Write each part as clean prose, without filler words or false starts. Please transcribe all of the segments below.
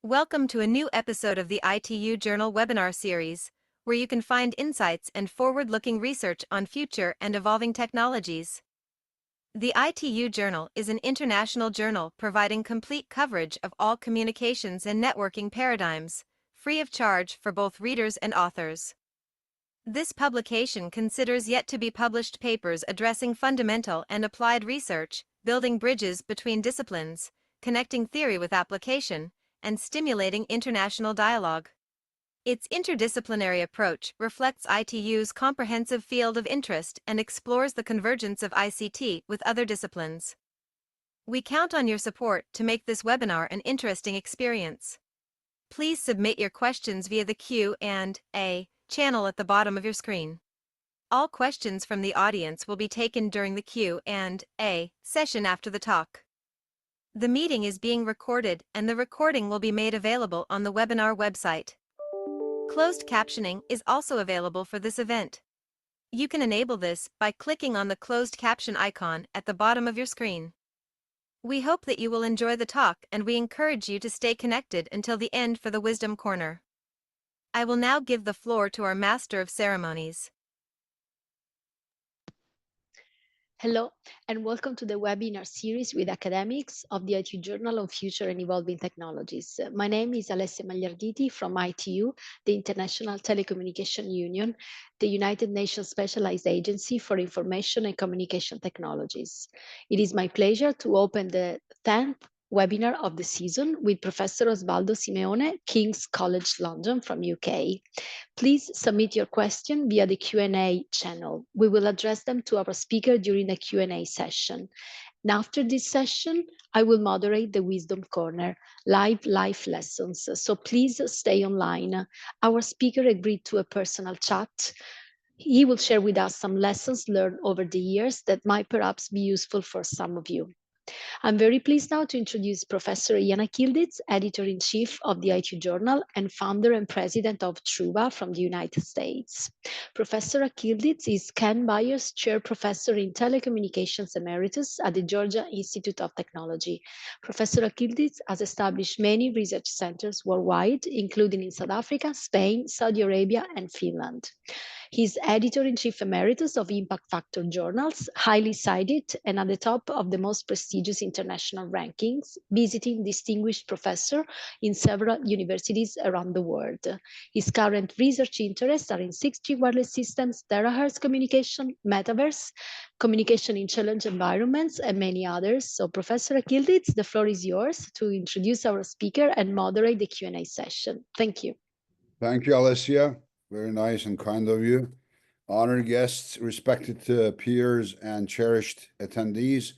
Welcome to a new episode of the ITU Journal webinar series, where you can find insights and forward-looking research on future and evolving technologies. The ITU Journal is an international journal providing complete coverage of all communications and networking paradigms, free of charge for both readers and authors. This publication considers yet-to-be-published papers addressing fundamental and applied research, building bridges between disciplines, connecting theory with application, and stimulating international dialogue. Its interdisciplinary approach reflects ITU's comprehensive field of interest and explores the convergence of ICT with other disciplines. We count on your support to make this webinar an interesting experience. Please submit your questions via the Q&A channel at the bottom of your screen. All questions from the audience will be taken during the Q&A session after the talk. The meeting is being recorded and the recording will be made available on the webinar website. Closed captioning is also available for this event. You can enable this by clicking on the closed caption icon at the bottom of your screen. We hope that you will enjoy the talk and we encourage you to stay connected until the end for the Wisdom Corner. I will now give the floor to our Master of Ceremonies. Hello, and welcome to the webinar series with academics of the ITU Journal on Future and Evolving Technologies. My name is Alessia Magliarditi from ITU, the International Telecommunication Union, the United Nations Specialized Agency for Information and Communication Technologies. It is my pleasure to open the 10th webinar of the season with Professor Osvaldo Simeone, King's College London from UK. Please submit your question via the Q&A channel. We will address them to our speaker during the Q&A session. And after this session, I will moderate the Wisdom Corner, live life lessons. So please stay online. Our speaker agreed to a personal chat. He will share with us some lessons learned over the years that might perhaps be useful for some of you. I'm very pleased now to introduce Professor Yana Kilditz, Editor-in-Chief of the ITU Journal and founder and president of Truva from the United States. Professor Kilditz is Ken Byers Chair Professor in Telecommunications Emeritus at the Georgia Institute of Technology. Professor Kilditz has established many research centers worldwide, including in South Africa, Spain, Saudi Arabia, and Finland. He's Editor-in-Chief Emeritus of Impact Factor journals, highly cited and at the top of the most prestigious international rankings, visiting distinguished professor in several universities around the world. His current research interests are in 6G wireless systems, terahertz communication, metaverse, communication in challenge environments, and many others. So Professor Kilditz, the floor is yours to introduce our speaker and moderate the Q&A session. Thank you. Thank you, Alessia. Very nice and kind of you. Honored guests, respected peers, and cherished attendees,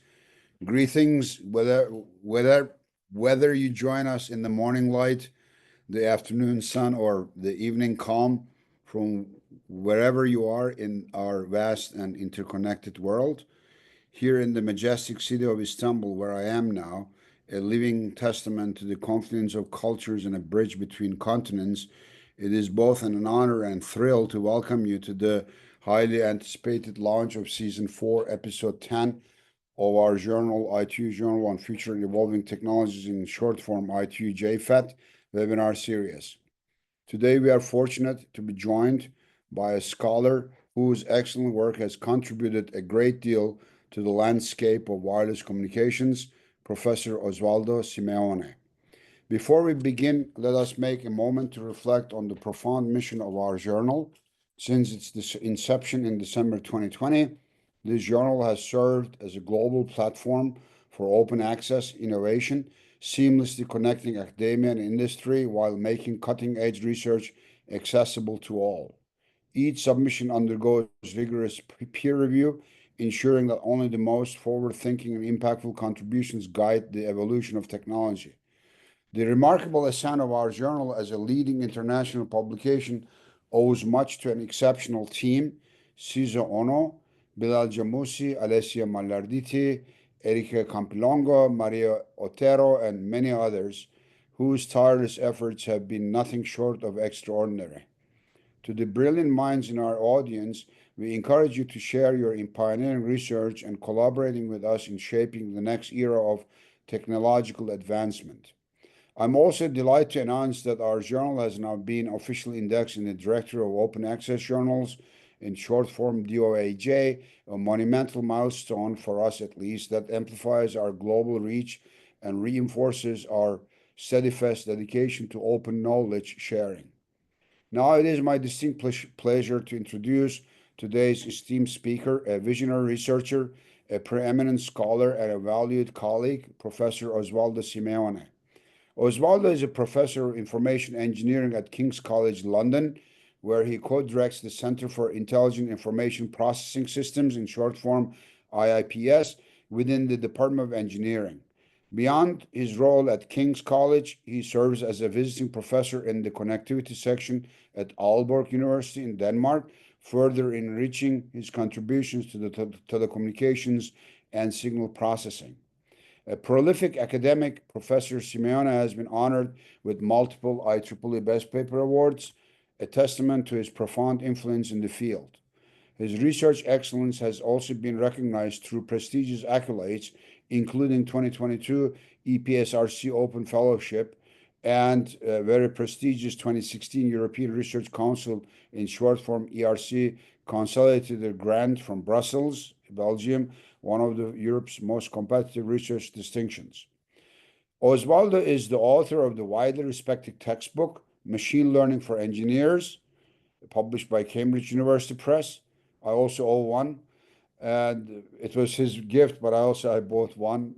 greetings, whether you join us in the morning light, the afternoon sun, or the evening calm from wherever you are in our vast and interconnected world. Here in the majestic city of Istanbul, where I am now, a living testament to the confluence of cultures and a bridge between continents, it is both an honor and thrill to welcome you to the highly anticipated launch of Season 4, Episode 10 of our journal, ITU Journal on Future and Evolving Technologies, in short form ITU JFET webinar series. Today, we are fortunate to be joined by a scholar whose excellent work has contributed a great deal to the landscape of wireless communications, Professor Osvaldo Simeone. Before we begin, let us make a moment to reflect on the profound mission of our journal. Since its inception in December 2020, this journal has served as a global platform for open access, innovation, seamlessly connecting academia and industry while making cutting-edge research accessible to all. Each submission undergoes rigorous peer review, ensuring that only the most forward-thinking and impactful contributions guide the evolution of technology. The remarkable ascent of our journal as a leading international publication owes much to an exceptional team: Cesar Ono, Bilal Jamusi, Alessia Mallarditi, Erika Campilongo, Maria Otero, and many others, whose tireless efforts have been nothing short of extraordinary. To the brilliant minds in our audience, we encourage you to share your pioneering research and collaborating with us in shaping the next era of technological advancement. I'm also delighted to announce that our journal has now been officially indexed in the Directory of Open Access Journals, in short form DOAJ, a monumental milestone for us at least that amplifies our global reach and reinforces our steadfast dedication to open knowledge sharing. Now it is my distinct pleasure to introduce today's esteemed speaker, a visionary researcher, a preeminent scholar, and a valued colleague, Professor Osvaldo Simeone. Osvaldo is a professor of information engineering at King's College London, where he co-directs the Center for Intelligent Information Processing Systems, in short form IIPS, within the Department of Engineering. Beyond his role at King's College, he serves as a visiting professor in the connectivity section at Aalborg University in Denmark, further enriching his contributions to the telecommunications and signal processing. A prolific academic, Professor Simeone has been honored with multiple IEEE Best Paper Awards, a testament to his profound influence in the field. His research excellence has also been recognized through prestigious accolades, including 2022 EPSRC Open Fellowship and a very prestigious 2016 European Research Council, in short form ERC, consolidated grant from Brussels, Belgium, one of Europe's most competitive research distinctions. Osvaldo is the author of the widely respected textbook, Machine Learning for Engineers, published by Cambridge University Press. I also owe one, and it was his gift, but I bought one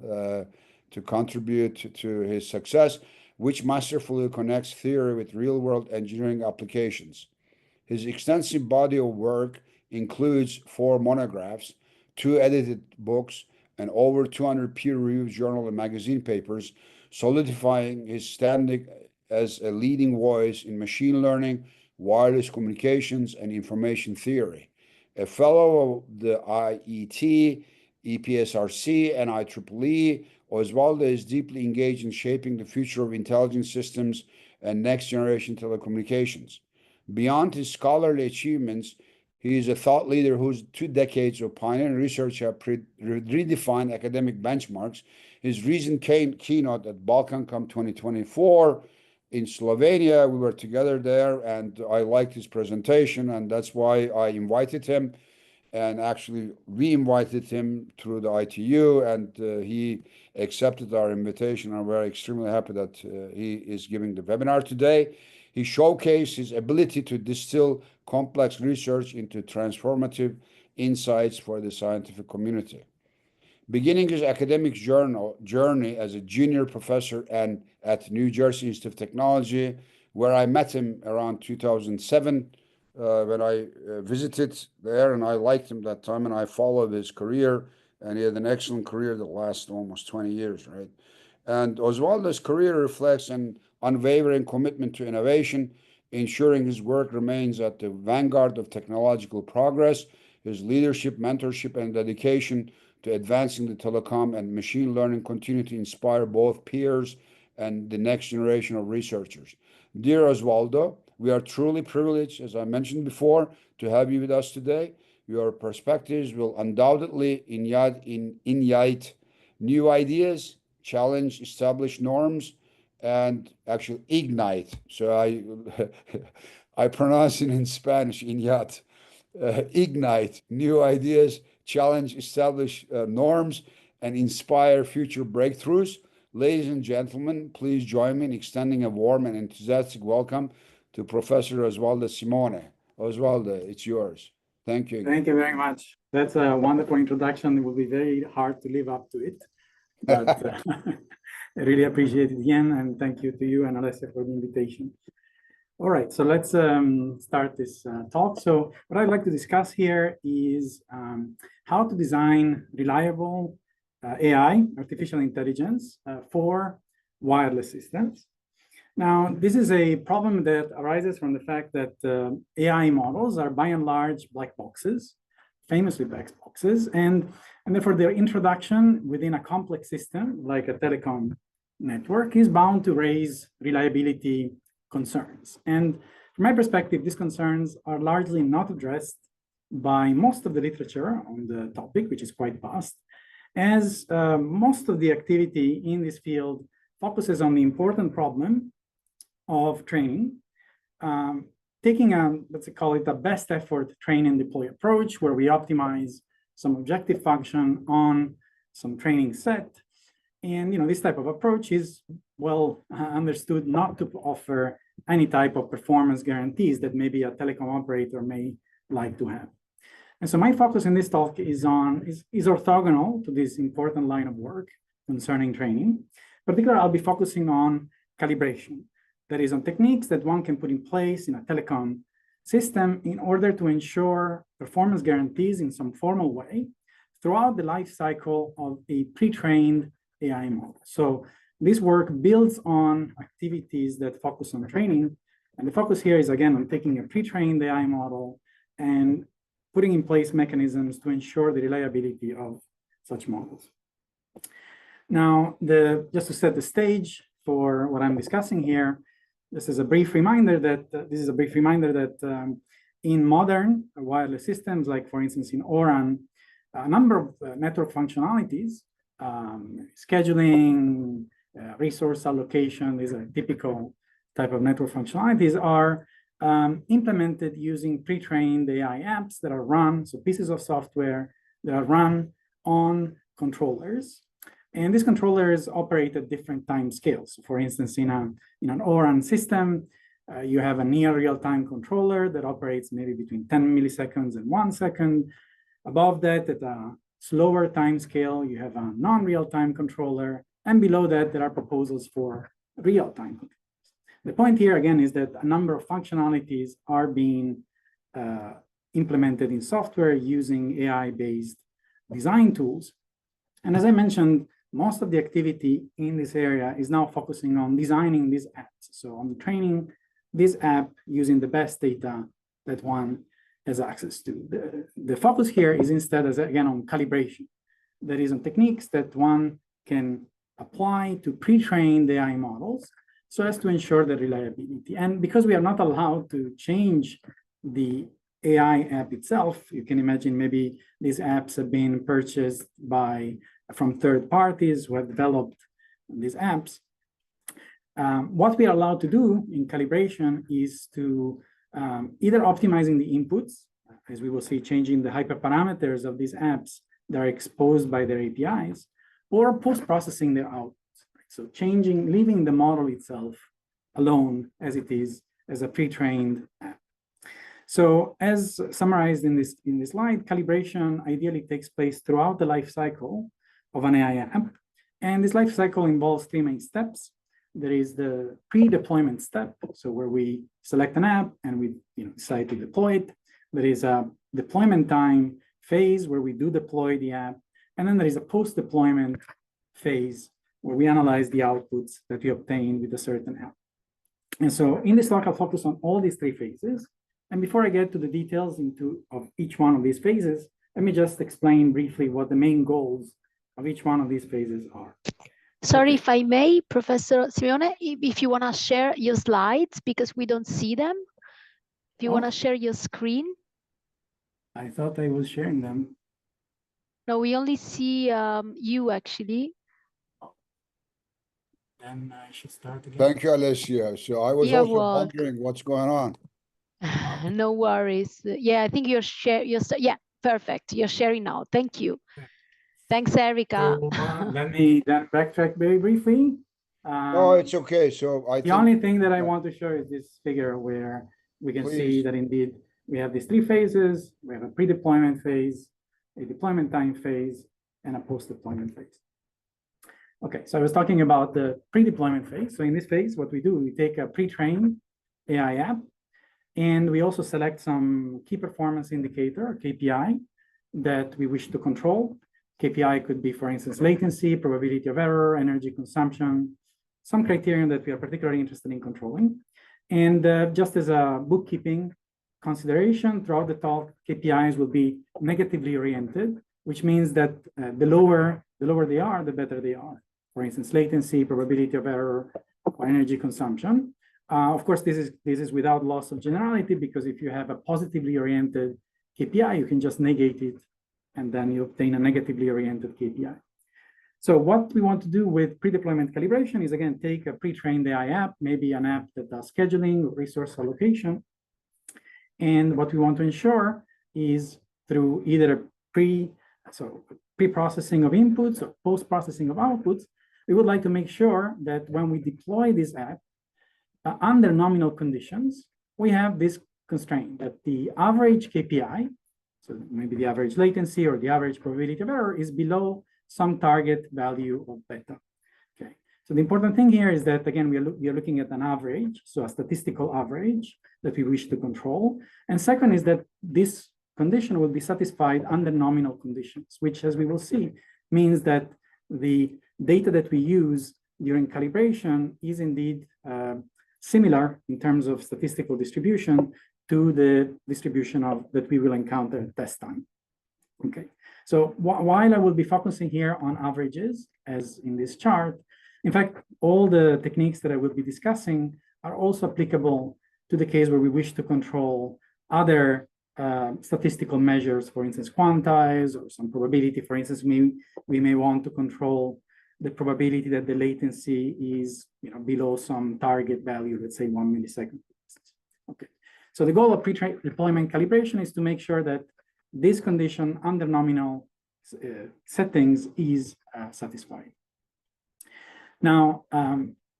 to contribute to his success, which masterfully connects theory with real-world engineering applications. His extensive body of work includes 4 monographs, 2 edited books, and over 200 peer-reviewed journal and magazine papers, solidifying his standing as a leading voice in machine learning, wireless communications, and information theory. A fellow of the IET, EPSRC, and IEEE, Osvaldo is deeply engaged in shaping the future of intelligent systems and next-generation telecommunications. Beyond his scholarly achievements, he is a thought leader whose 2 decades of pioneering research have redefined academic benchmarks. His recent keynote at BalkanCom 2024 in Slovenia, we were together there, and I liked his presentation, and that's why I invited him. And actually, we invited him through the ITU, and he accepted our invitation. I'm very extremely happy that he is giving the webinar today. He showcased his ability to distill complex research into transformative insights for the scientific community. Beginning his academic journey as a junior professor and at New Jersey Institute of Technology, where I met him around 2007 when I visited there, and I liked him that time, and I followed his career, and he had an excellent career that lasted almost 20 years, right? And Osvaldo's career reflects an unwavering commitment to innovation, ensuring his work remains at the vanguard of technological progress. His leadership, mentorship, and dedication to advancing the telecom and machine learning continue to inspire both peers and the next generation of researchers. Dear Osvaldo, we are truly privileged, as I mentioned before, to have you with us today. Your perspectives will undoubtedly ignite new ideas, challenge established norms, and actually ignite. So I pronounce it in Spanish, ignite. Ignite new ideas, challenge established norms, and inspire future breakthroughs. Ladies and gentlemen, please join me in extending a warm and enthusiastic welcome to Professor Osvaldo Simeone. Osvaldo, it's yours. Thank you again. Thank you very much. That's a wonderful introduction. It will be very hard to live up to it, but I really appreciate it again, and thank you to you and Alessia for the invitation. All right, so let's start this talk. So what I'd like to discuss here is how to design reliable AI, artificial intelligence, for wireless systems. Now, this is a problem that arises from the fact that AI models are by and large black boxes, famously black boxes, and therefore their introduction within a complex system like a telecom network is bound to raise reliability concerns. And from my perspective, these concerns are largely not addressed by most of the literature on the topic, which is quite vast, as most of the activity in this field focuses on the important problem of training, taking a, let's call it a best effort train and deploy approach, where we optimize some objective function on some training set. And this type of approach is well understood not to offer any type of performance guarantees that maybe a telecom operator may like to have. And so my focus in this talk is orthogonal to this important line of work concerning training. Particularly, I'll be focusing on calibration, that is, on techniques that one can put in place in a telecom system in order to ensure performance guarantees in some formal way throughout the life cycle of a pre-trained AI model. So this work builds on activities that focus on training. And the focus here is, again, on taking a pre-trained AI model and putting in place mechanisms to ensure the reliability of such models. Now, just to set the stage for what I'm discussing here, this is a brief reminder that in modern wireless systems, like for instance in ORAN, a number of network functionalities, scheduling, resource allocation, these are typical type of network functionalities, are implemented using pre-trained AI apps that are run, so pieces of software that are run on controllers. And these controllers operate at different time scales. So for instance, in an ORAN system, you have a near real-time controller that operates maybe between 10 milliseconds and 1 second. Above that, at a slower time scale, you have a non-real-time controller. And below that, there are proposals for real-time controllers. The point here, again, is that a number of functionalities are being implemented in software using AI-based design tools. And as I mentioned, most of the activity in this area is now focusing on designing these apps. So on training this app using the best data that one has access to. The focus here is instead, again, on calibration. That is, on techniques that one can apply to pre-train the AI models so as to ensure the reliability. And because we are not allowed to change the AI app itself, you can imagine maybe these apps have been purchased from third parties who have developed these apps. What we are allowed to do in calibration is to either optimizing the inputs, as we will see, changing the hyperparameters of these apps that are exposed by their APIs, or post-processing their outputs. So leaving the model itself alone as it is, as a pre-trained app. So as summarized in this slide, calibration ideally takes place throughout the life cycle of an AI app. And this life cycle involves three main steps. There is the pre-deployment step, so where we select an app and we decide to deploy it. There is a deployment time phase where we do deploy the app. And then there is a post-deployment phase where we analyze the outputs that we obtain with a certain app. And so in this talk, I'll focus on all these three phases. And before I get to the details of each one of these phases, let me just explain briefly what the main goals of each one of these phases are. Sorry, if I may, Professor Simeone, if you want to share your slides, because we don't see them. If you want to share your screen. I thought I was sharing them. No, we only see you, actually. Then I should start again. Thank you, Alessia. So I was also wondering what's going on. No worries. Yeah, I think yeah, perfect. You're sharing now. Thank you. Thanks, Erica. So, let me then backtrack very briefly. No, it's okay. So the only thing that I want to show is this figure where we can see that indeed we have these three phases. We have a pre-deployment phase, a deployment time phase, and a post-deployment phase. Okay, so I was talking about the pre-deployment phase. So in this phase, what we do, we take a pre-trained AI app, and we also select some key performance indicator, KPI, that we wish to control. KPI could be, for instance, latency, probability of error, energy consumption, some criterion that we are particularly interested in controlling. And just as a bookkeeping consideration, throughout the talk, KPIs will be negatively oriented, which means that the lower they are, the better they are. For instance, latency, probability of error, or energy consumption. Of course, this is without loss of generality, because if you have a positively oriented KPI, you can just negate it, and then you obtain a negatively oriented KPI. So what we want to do with pre-deployment calibration is, again, take a pre-trained AI app, maybe an app that does scheduling or resource allocation. And what we want to ensure is through either pre-processing of inputs or post-processing of outputs, we would like to make sure that when we deploy this app under nominal conditions, we have this constraint that the average KPI, so maybe the average latency or the average probability of error, is below some target value of beta. Okay. So the important thing here is that, again, we are looking at an average, so a statistical average that we wish to control. And second is that this condition will be satisfied under nominal conditions, which, as we will see, means that the data that we use during calibration is indeed similar in terms of statistical distribution to the distribution that we will encounter at test time. Okay, so while I will be focusing here on averages, as in this chart, in fact, all the techniques that I will be discussing are also applicable to the case where we wish to control other statistical measures, for instance, quantize or some probability. For instance, we may want to control the probability that the latency is below some target value, let's say 1 millisecond. Okay, so the goal of pre-deployment calibration is to make sure that this condition under nominal settings is satisfied. Now,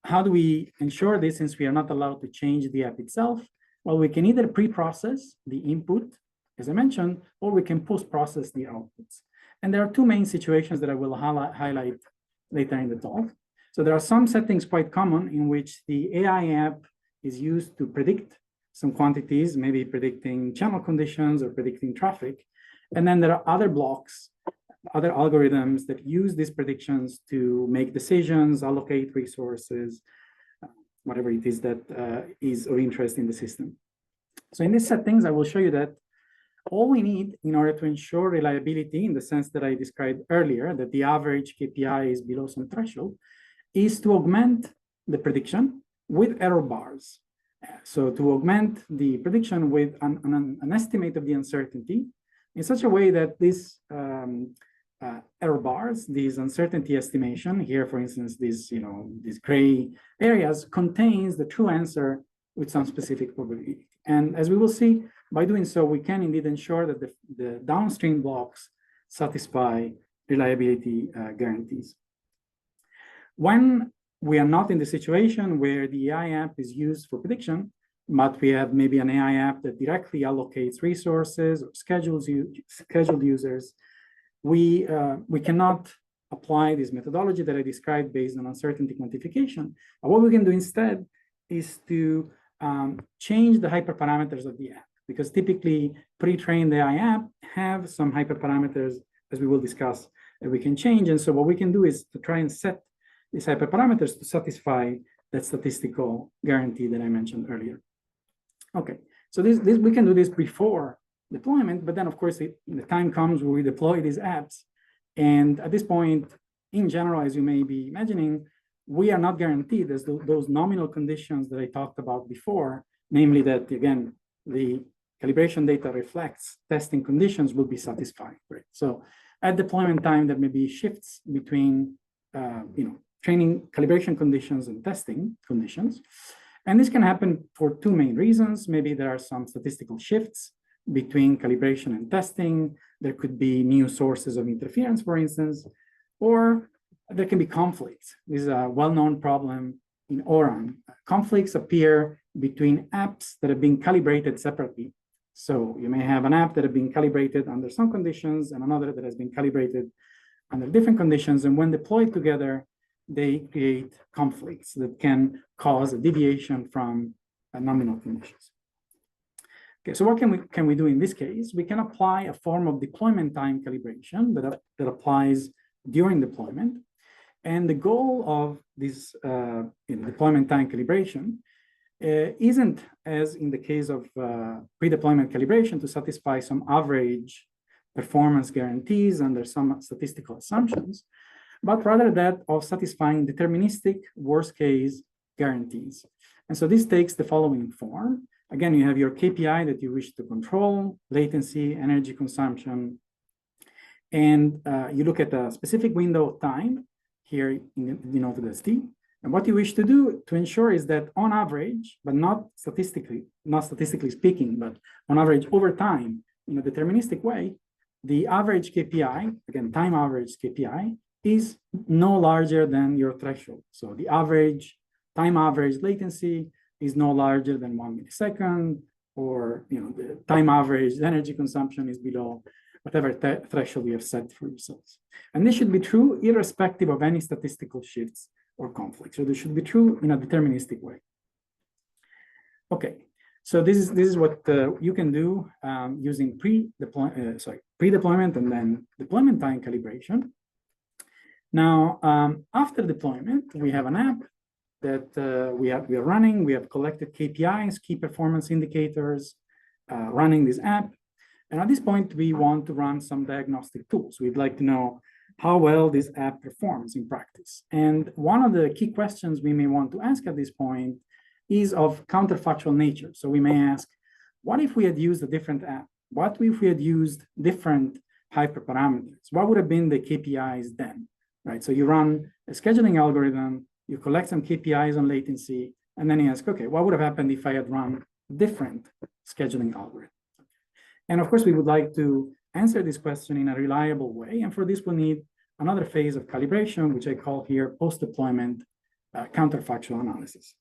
how do we ensure this, since we are not allowed to change the app itself? Well, we can either pre-process the input, as I mentioned, or we can post-process the outputs. And there are two main situations that I will highlight later in the talk. So there are some settings quite common in which the AI app is used to predict some quantities, maybe predicting channel conditions or predicting traffic. And then there are other blocks, other algorithms that use these predictions to make decisions, allocate resources, whatever it is that is of interest in the system. So in these settings, I will show you that all we need in order to ensure reliability, in the sense that I described earlier, that the average KPI is below some threshold, is to augment the prediction with error bars. So to augment the prediction with an estimate of the uncertainty in such a way that this error bars, these uncertainty estimation here, for instance, these gray areas, contains the true answer with some specific probability. And as we will see, by doing so, we can indeed ensure that the downstream blocks satisfy reliability guarantees. When we are not in the situation where the AI app is used for prediction, but we have maybe an AI app that directly allocates resources or scheduled users, we cannot apply this methodology that I described based on uncertainty quantification. But what we can do instead is to change the hyperparameters of the app, because typically pre-trained AI app have some hyperparameters, as we will discuss, that we can change. And so what we can do is to try and set these hyperparameters to satisfy that statistical guarantee that I mentioned earlier. Okay, so this we can do this before deployment, but then of course the time comes where we deploy these apps, and at this point, in general, as you may be imagining, we are not guaranteed as those nominal conditions that I talked about before, namely that, again, the calibration data reflects testing conditions, will be satisfied, right? So at deployment time, there may be shifts between training calibration conditions and testing conditions. And this can happen for two main reasons. Maybe there are some statistical shifts between calibration and testing. There could be new sources of interference, for instance, or there can be conflicts. This is a well-known problem in ORAN. Conflicts appear between apps that have been calibrated separately. So you may have an app that has been calibrated under some conditions and another that has been calibrated under different conditions. And when deployed together, they create conflicts that can cause a deviation from nominal conditions. Okay, so what can we do in this case? We can apply a form of deployment time calibration that applies during deployment. And the goal of this deployment time calibration isn't, as in the case of pre-deployment calibration, to satisfy some average performance guarantees under some statistical assumptions, but rather that of satisfying deterministic worst case guarantees. And so this takes the following form. Again, you have your KPI that you wish to control, latency, energy consumption, and you look at a specific window of time here denoted as T. And what you wish to do to ensure is that on average, but not statistically speaking, but on average over time, in a deterministic way, the average KPI, again, time average KPI, is no larger than your threshold. So the average time average latency is no larger than 1 millisecond, or the time average energy consumption is below whatever threshold you have set for yourselves. And this should be true irrespective of any statistical shifts or conflicts. So this should be true in a deterministic way. Okay, so this is what you can do using pre-deployment and then deployment time calibration. Now, after deployment, we have an app that we are running. We have collected KPIs, key performance indicators, running this app. And at this point, we want to run some diagnostic tools. We'd like to know how well this app performs in practice. And one of the key questions we may want to ask at this point is of counterfactual nature. So we may ask, what if we had used a different app? What if we had used different hyperparameters? What would have been the KPIs then, right? So you run a scheduling algorithm, you collect some KPIs on latency, and then you ask, okay, what would have happened if I had run different scheduling algorithm? And of course, we would like to answer this question in a reliable way. And for this, we'll need another phase of calibration, which I call here post-deployment counterfactual analysis.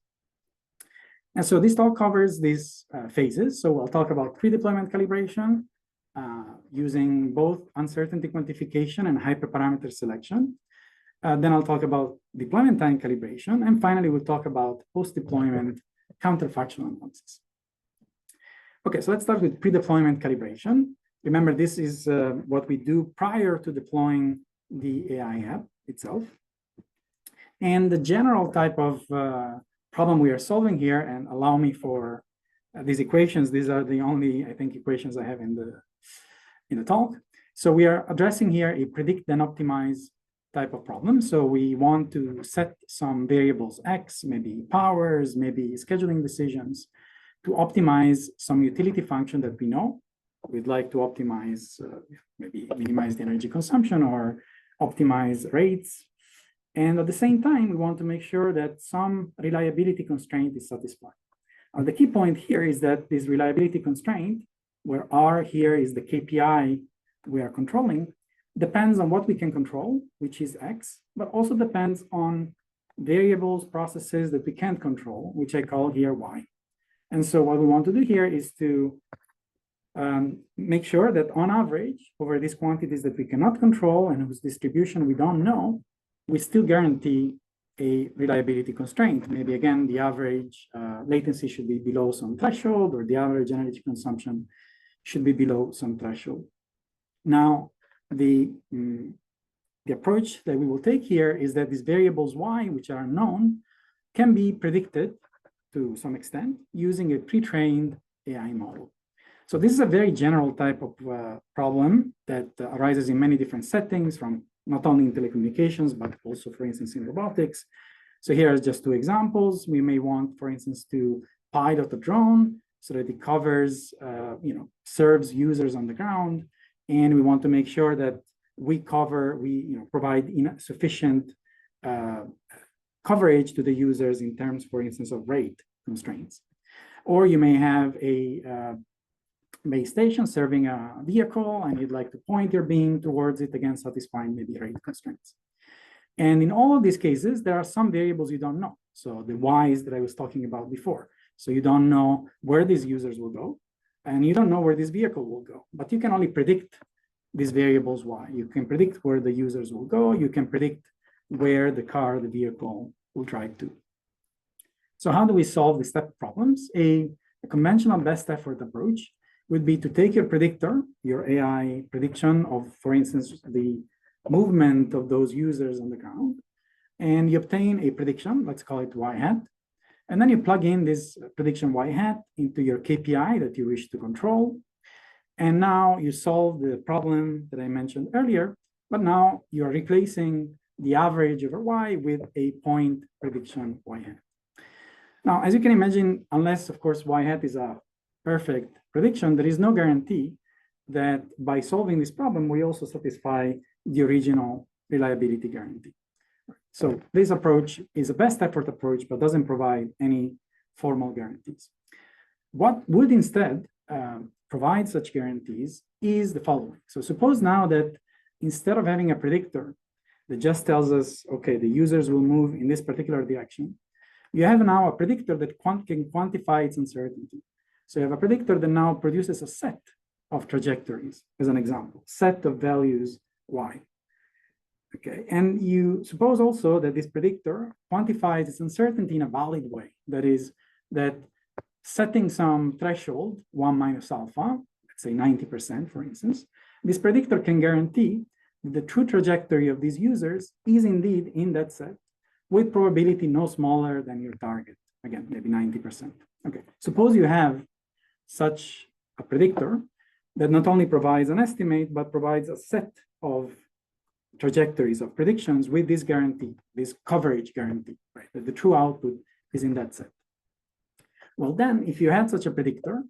And so this talk covers these phases. So I'll talk about pre-deployment calibration using both uncertainty quantification and hyperparameter selection. Then I'll talk about deployment time calibration. And finally, we'll talk about post-deployment counterfactual analysis. Okay, so let's start with pre-deployment calibration. Remember, this is what we do prior to deploying the AI app itself. And the general type of problem we are solving here, and allow me for these equations, these are the only, I think, equations I have in the talk. So we are addressing here a predict then optimize type of problem. So we want to set some variables X, maybe powers, maybe scheduling decisions, to optimize some utility function that we know. We'd like to optimize, maybe minimize the energy consumption or optimize rates. And at the same time, we want to make sure that some reliability constraint is satisfied. The key point here is that this reliability constraint, where R here is the KPI we are controlling, depends on what we can control, which is X, but also depends on variables, processes that we can't control, which I call here Y. And so what we want to do here is to make sure that on average, over these quantities that we cannot control and whose distribution we don't know, we still guarantee a reliability constraint. Maybe again, the average latency should be below some threshold, or the average energy consumption should be below some threshold. Now, the approach that we will take here is that these variables Y, which are unknown, can be predicted to some extent using a pre-trained AI model. So this is a very general type of problem that arises in many different settings, from not only in telecommunications, but also, for instance, in robotics. So here are just two examples. We may want, for instance, to pilot a drone so that it covers, serves users on the ground. And we want to make sure that we provide sufficient coverage to the users in terms, for instance, of rate constraints. Or you may have a base station serving a vehicle, and you'd like to point your beam towards it, again, satisfying maybe rate constraints. And in all of these cases, there are some variables you don't know. So the Y's that I was talking about before. So you don't know where these users will go, and you don't know where this vehicle will go, but you can only predict these variables Y. You can predict where the users will go. You can predict where the vehicle will drive to. So how do we solve these type of problems? A conventional best effort approach would be to take your predictor, your AI prediction of, for instance, the movement of those users on the ground, and you obtain a prediction, let's call it y hat, and then you plug in this prediction y hat into your KPI that you wish to control, and now you solve the problem that I mentioned earlier, but now you're replacing the average over y with a point prediction y hat. Now, as you can imagine, unless, of course, y hat is a perfect prediction, there is no guarantee that by solving this problem, we also satisfy the original reliability guarantee. So this approach is a best effort approach, but doesn't provide any formal guarantees. What would instead provide such guarantees is the following. So suppose now that instead of having a predictor that just tells us, okay, the users will move in this particular direction, you have now a predictor that can quantify its uncertainty. So you have a predictor that now produces a set of trajectories, as an example, set of values y. Okay, and you suppose also that this predictor quantifies its uncertainty in a valid way. That is, that setting some threshold, 1 minus alpha, let's say 90%, for instance, this predictor can guarantee that the true trajectory of these users is indeed in that set, with probability no smaller than your target. Again, maybe 90%. Okay, suppose you have such a predictor that not only provides an estimate, but provides a set of trajectories of predictions with this guarantee, this coverage guarantee, right? That the true output is in that set. Well, then, if you had such a predictor,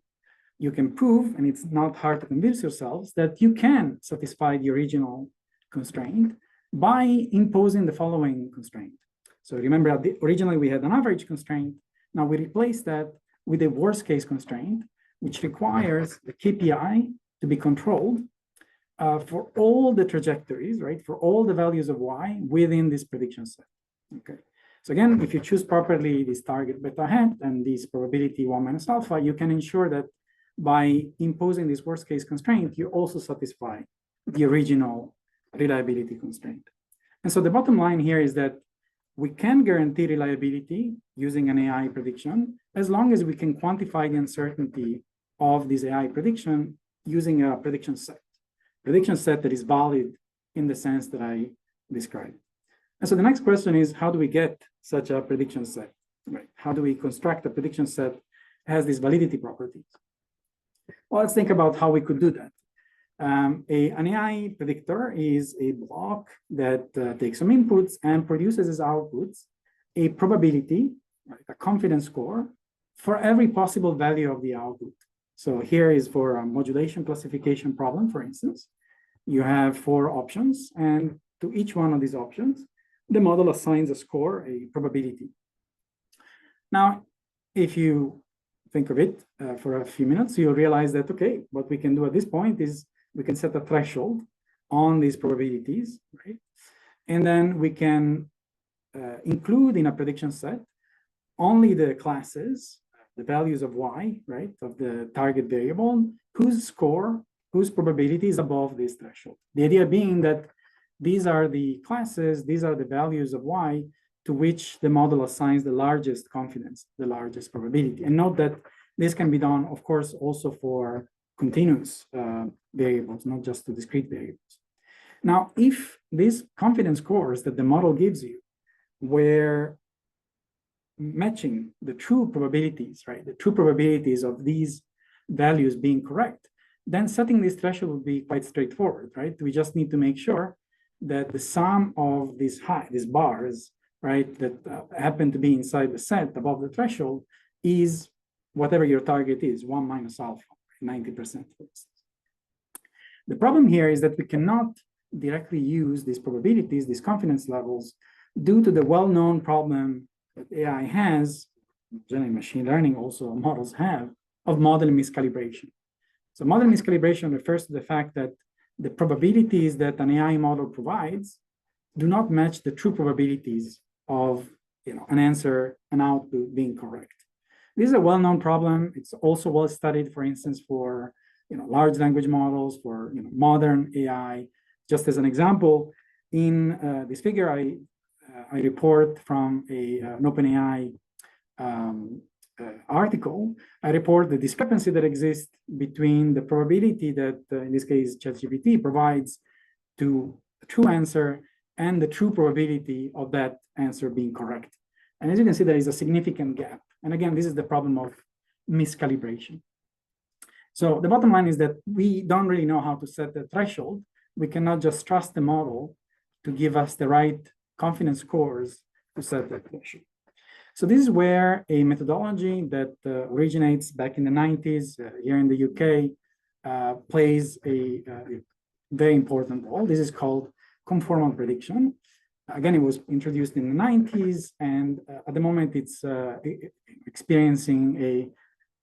you can prove, and it's not hard to convince yourselves, that you can satisfy the original constraint by imposing the following constraint. So remember, originally we had an average constraint. Now we replace that with a worst case constraint, which requires the KPI to be controlled for all the trajectories, right? For all the values of y within this prediction set. Okay. So again, if you choose properly this target beta hat and this probability 1 minus alpha, you can ensure that by imposing this worst case constraint, you also satisfy the original reliability constraint. And so the bottom line here is that we can guarantee reliability using an AI prediction as long as we can quantify the uncertainty of this AI prediction using a prediction set that is valid in the sense that I described. And so the next question is, how do we get such a prediction set? Right? How do we construct a prediction set that has these validity properties? Well, let's think about how we could do that. An AI predictor is a block that takes some inputs and produces as outputs a probability, right, a confidence score for every possible value of the output. So here is for a modulation classification problem, for instance. You have 4 options, and to each one of these options, the model assigns a score, a probability. Now, if you think of it for a few minutes, you'll realize that, okay, what we can do at this point is we can set a threshold on these probabilities, right? And then we can include in a prediction set only the classes, the values of y, right, of the target variable, whose score, whose probability is above this threshold. The idea being that these are the classes, these are the values of y to which the model assigns the largest confidence, the largest probability. And note that this can be done, of course, also for continuous variables, not just to discrete variables. Now, if these confidence scores that the model gives you were matching the true probabilities, right, the true probabilities of these values being correct, then setting this threshold would be quite straightforward, right? We just need to make sure that the sum of these bars, right, that happen to be inside the set above the threshold is whatever your target is, 1 minus alpha, 90%, for instance. The problem here is that we cannot directly use these probabilities, these confidence levels, due to the well-known problem that AI has, generally machine learning also models have, of model miscalibration. So model miscalibration refers to the fact that the probabilities that an AI model provides do not match the true probabilities of an answer, an output being correct. This is a well-known problem. It's also well studied, for instance, for large language models, for modern AI. Just as an example, in this figure, I report from an OpenAI article. I report the discrepancy that exists between the probability that, in this case, ChatGPT provides to a true answer and the true probability of that answer being correct. And as you can see, there is a significant gap. And again, this is the problem of miscalibration. So the bottom line is that we don't really know how to set the threshold. We cannot just trust the model to give us the right confidence scores to set that threshold. So this is where a methodology that originates back in the 90s here in the UK plays a very important role. This is called conformal prediction. Again, it was introduced in the 90s, and at the moment it's experiencing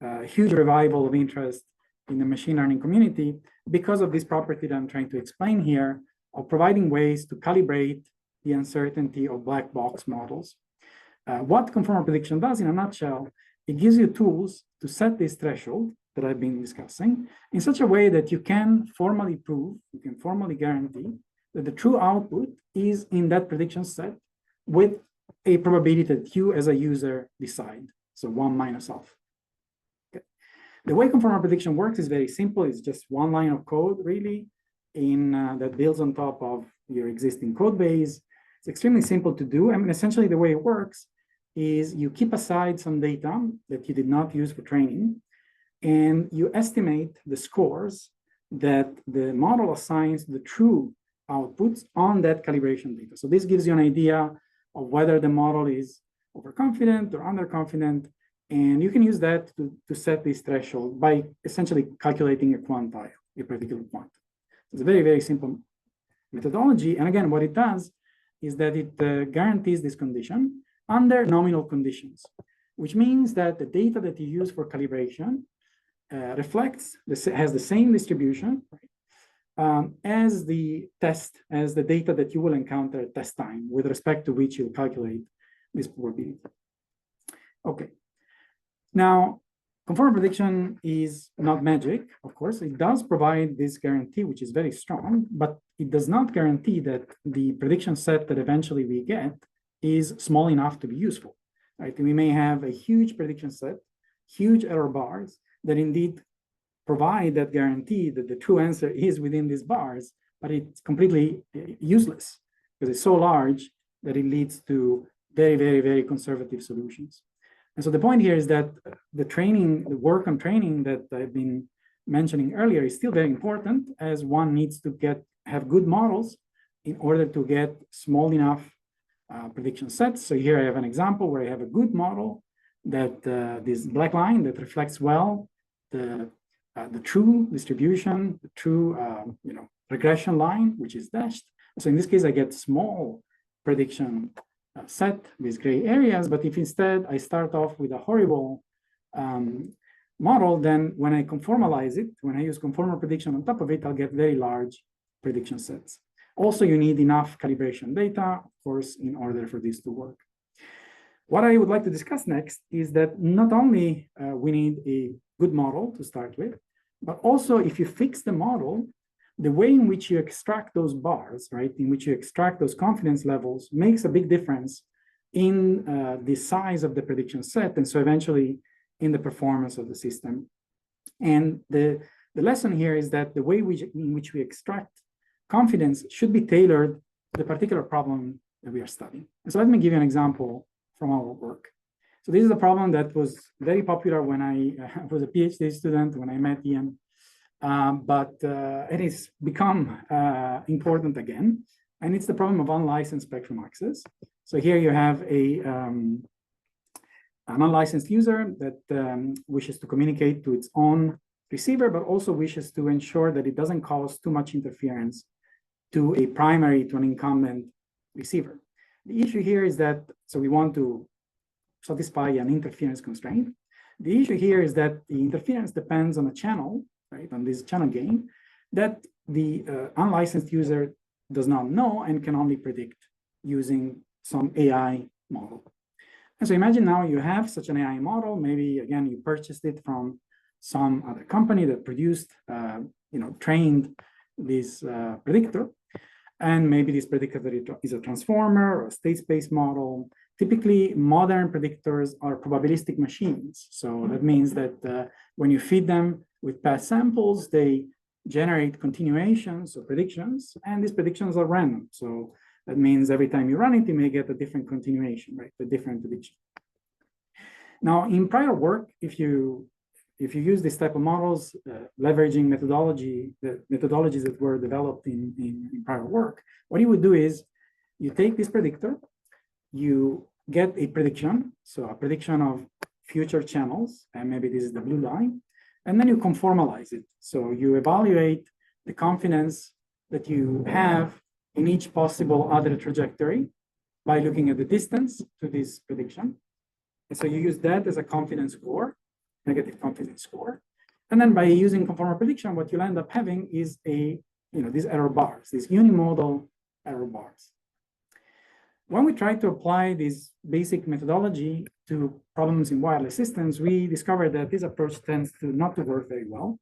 a huge revival of interest in the machine learning community because of this property that I'm trying to explain here of providing ways to calibrate the uncertainty of black box models. What conformal prediction does in a nutshell, it gives you tools to set this threshold that I've been discussing in such a way that you can formally prove, you can formally guarantee that the true output is in that prediction set with a probability that you as a user decide. So 1 minus alpha. Okay. The way conformal prediction works is very simple. It's just one line of code really that builds on top of your existing code base. It's extremely simple to do. I mean, essentially the way it works is you keep aside some data that you did not use for training, and you estimate the scores that the model assigns the true outputs on that calibration data. So this gives you an idea of whether the model is overconfident or underconfident, and you can use that to set this threshold by essentially calculating a quantile, a particular quantile. It's a very, very simple methodology. And again, what it does is that it guarantees this condition under nominal conditions, which means that the data that you use for calibration has the same distribution as the data that you will encounter at test time with respect to which you'll calculate this probability. Okay. Now, conformal prediction is not magic, of course. It does provide this guarantee, which is very strong, but it does not guarantee that the prediction set that eventually we get is small enough to be useful, right? We may have a huge prediction set, huge error bars that indeed provide that guarantee that the true answer is within these bars, but it's completely useless because it's so large that it leads to very, very, very conservative solutions. And so the point here is that the work on training that I've been mentioning earlier is still very important, as one needs to have good models in order to get small enough prediction sets. So here I have an example where I have a good model that this black line that reflects well the true distribution, the true regression line, which is dashed. So in this case, I get small prediction set, these gray areas. But if instead I start off with a horrible model, then when I conformalize it, when I use conformal prediction on top of it, I'll get very large prediction sets. Also, you need enough calibration data, of course, in order for this to work. What I would like to discuss next is that not only we need a good model to start with, but also if you fix the model, the way in which you extract those bars, right, in which you extract those confidence levels makes a big difference in the size of the prediction set, and so eventually in the performance of the system. And the lesson here is that the way in which we extract confidence should be tailored to the particular problem that we are studying. And so let me give you an example from our work. So this is a problem that was very popular when I was a PhD student, when I met Ian, but it has become important again. And it's the problem of unlicensed spectrum access. So here you have an unlicensed user that wishes to communicate to its own receiver, but also wishes to ensure that it doesn't cause too much interference to a primary, to an incumbent receiver. The issue here is that, so we want to satisfy an interference constraint. The issue here is that the interference depends on a channel, right, on this channel gain, that the unlicensed user does not know and can only predict using some AI model. And so imagine now you have such an AI model. Maybe, again, you purchased it from some other company that produced, trained this predictor. And maybe this predictor is a transformer or a state space model. Typically, modern predictors are probabilistic machines. So that means that when you feed them with past samples, they generate continuations or predictions, and these predictions are random. So That means every time you run it, you may get a different continuation, right? A different prediction. Now, in prior work, if you use this type of models, leveraging the methodologies that were developed in prior work, what you would do is you take this predictor, you get a prediction, so a prediction of future channels, and maybe this is the blue line, and then you conformalize it. So you evaluate the confidence that you have in each possible other trajectory by looking at the distance to this prediction. And so you use that as a confidence score, negative confidence score. And then by using conformal prediction, what you'll end up having is these error bars, these unimodal error bars. When we try to apply this basic methodology to problems in wireless systems, we discovered that this approach tends to not to work very well.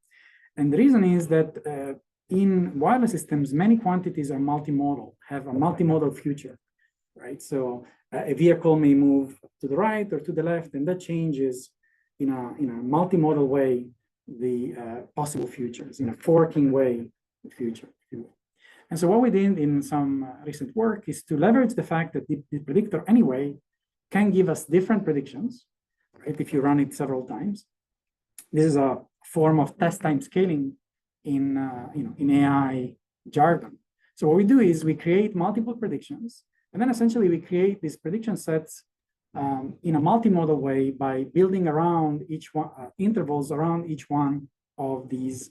And the reason is that in wireless systems, many quantities are multimodal, have a multimodal future, right? So a vehicle may move to the right or to the left, and that changes in a multimodal way the possible futures, in a forking way the future. And so what we did in some recent work is to leverage the fact that the predictor anyway can give us different predictions, right? If you run it several times. This is a form of test time scaling in AI jargon. So what we do is we create multiple predictions, and then essentially we create these prediction sets in a multimodal way by building around each one, intervals around each one of these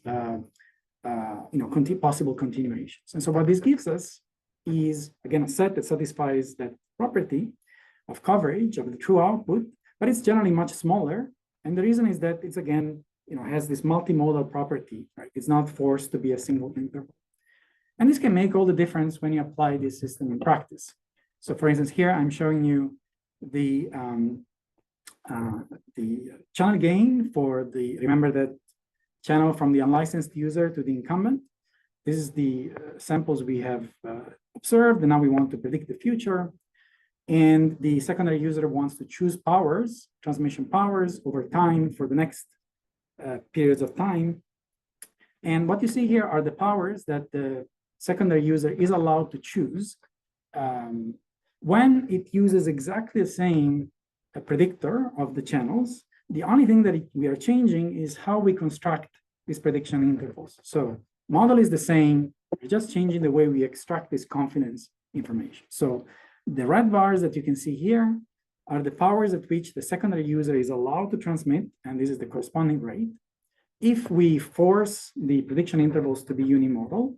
possible continuations. And so what this gives us is, again, a set that satisfies that property of coverage of the true output, but it's generally much smaller. And the reason is that it's, again, has this multimodal property, right? It's not forced to be a single interval. And this can make all the difference when you apply this system in practice. So for instance, here I'm showing you the channel gain for remember that channel from the unlicensed user to the incumbent. This is the samples we have observed, and now we want to predict the future. And the secondary user wants to choose powers, transmission powers over time for the next periods of time. And what you see here are the powers that the secondary user is allowed to choose when it uses exactly the same predictor of the channels. The only thing that we are changing is how we construct these prediction intervals. So model is the same, we're just changing the way we extract this confidence information. So the red bars that you can see here are the powers at which the secondary user is allowed to transmit, and this is the corresponding rate, if we force the prediction intervals to be unimodal.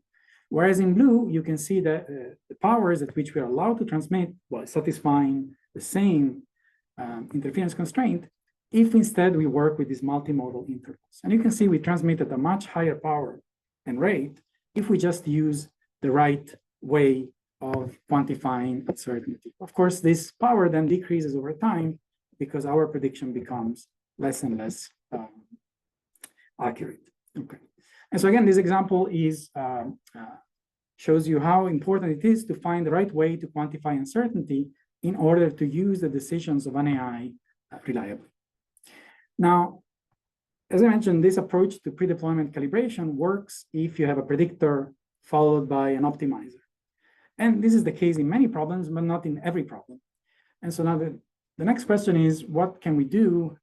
Whereas in blue, you can see that the powers at which we are allowed to transmit while satisfying the same interference constraint, if instead we work with these multimodal intervals. And you can see we transmit at a much higher power and rate if we just use the right way of quantifying uncertainty. Of course, this power then decreases over time because our prediction becomes less and less accurate. Okay. And so again, this example is shows you how important it is to find the right way to quantify uncertainty in order to use the decisions of an AI reliably. Now, as I mentioned, this approach to pre-deployment calibration works if you have a predictor followed by an optimizer. And this is the case in many problems, but not in every problem. And so now the next question is, what can we do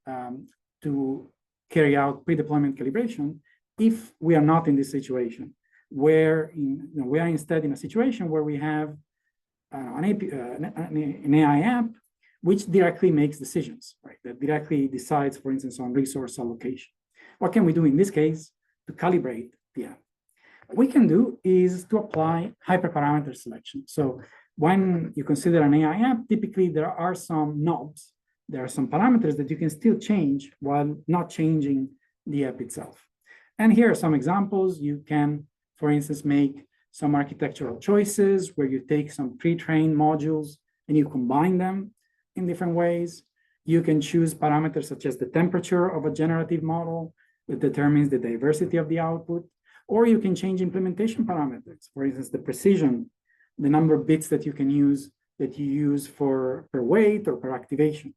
to carry out pre-deployment calibration if we are not in this situation, where we are instead in a situation where we have an AI app which directly makes decisions, right? That directly decides, for instance, on resource allocation. What can we do in this case to calibrate the app? What we can do is to apply hyperparameter selection. So when you consider an AI app, typically there are some knobs, there are some parameters that you can still change while not changing the app itself. And here are some examples. You can, for instance, make some architectural choices where you take some pre-trained modules and you combine them in different ways. You can choose parameters such as the temperature of a generative model that determines the diversity of the output, or you can change implementation parameters. For instance, the precision, the number of bits that you can use, that you use for per weight or per activation.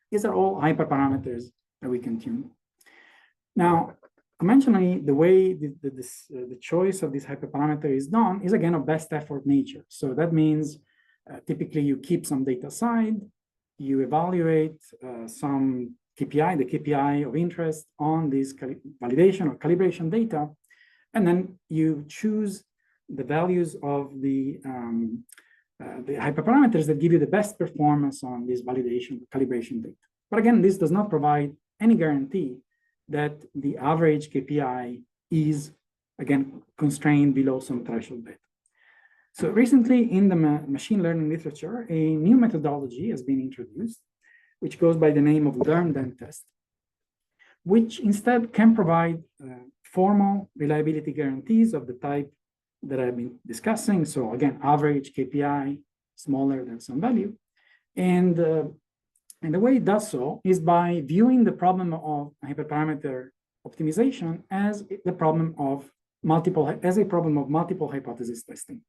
These are all hyperparameters that we can tune. Now, Conventionally, the way the choice of this hyperparameter is done is again of best effort nature. So that means typically you keep some data aside, you evaluate some KPI, the KPI of interest on this validation or calibration data, and then you choose the values of the hyperparameters that give you the best performance on this validation calibration data. But again, this does not provide any guarantee that the average KPI is, again, constrained below some threshold data. So recently in the machine learning literature, a new methodology has been introduced, which goes by the name of learn then test, which instead can provide formal reliability guarantees of the type that I've been discussing. So again, average KPI smaller than some value. And the way it does so is by viewing the problem of hyperparameter optimization as a problem of multiple hypothesis testing.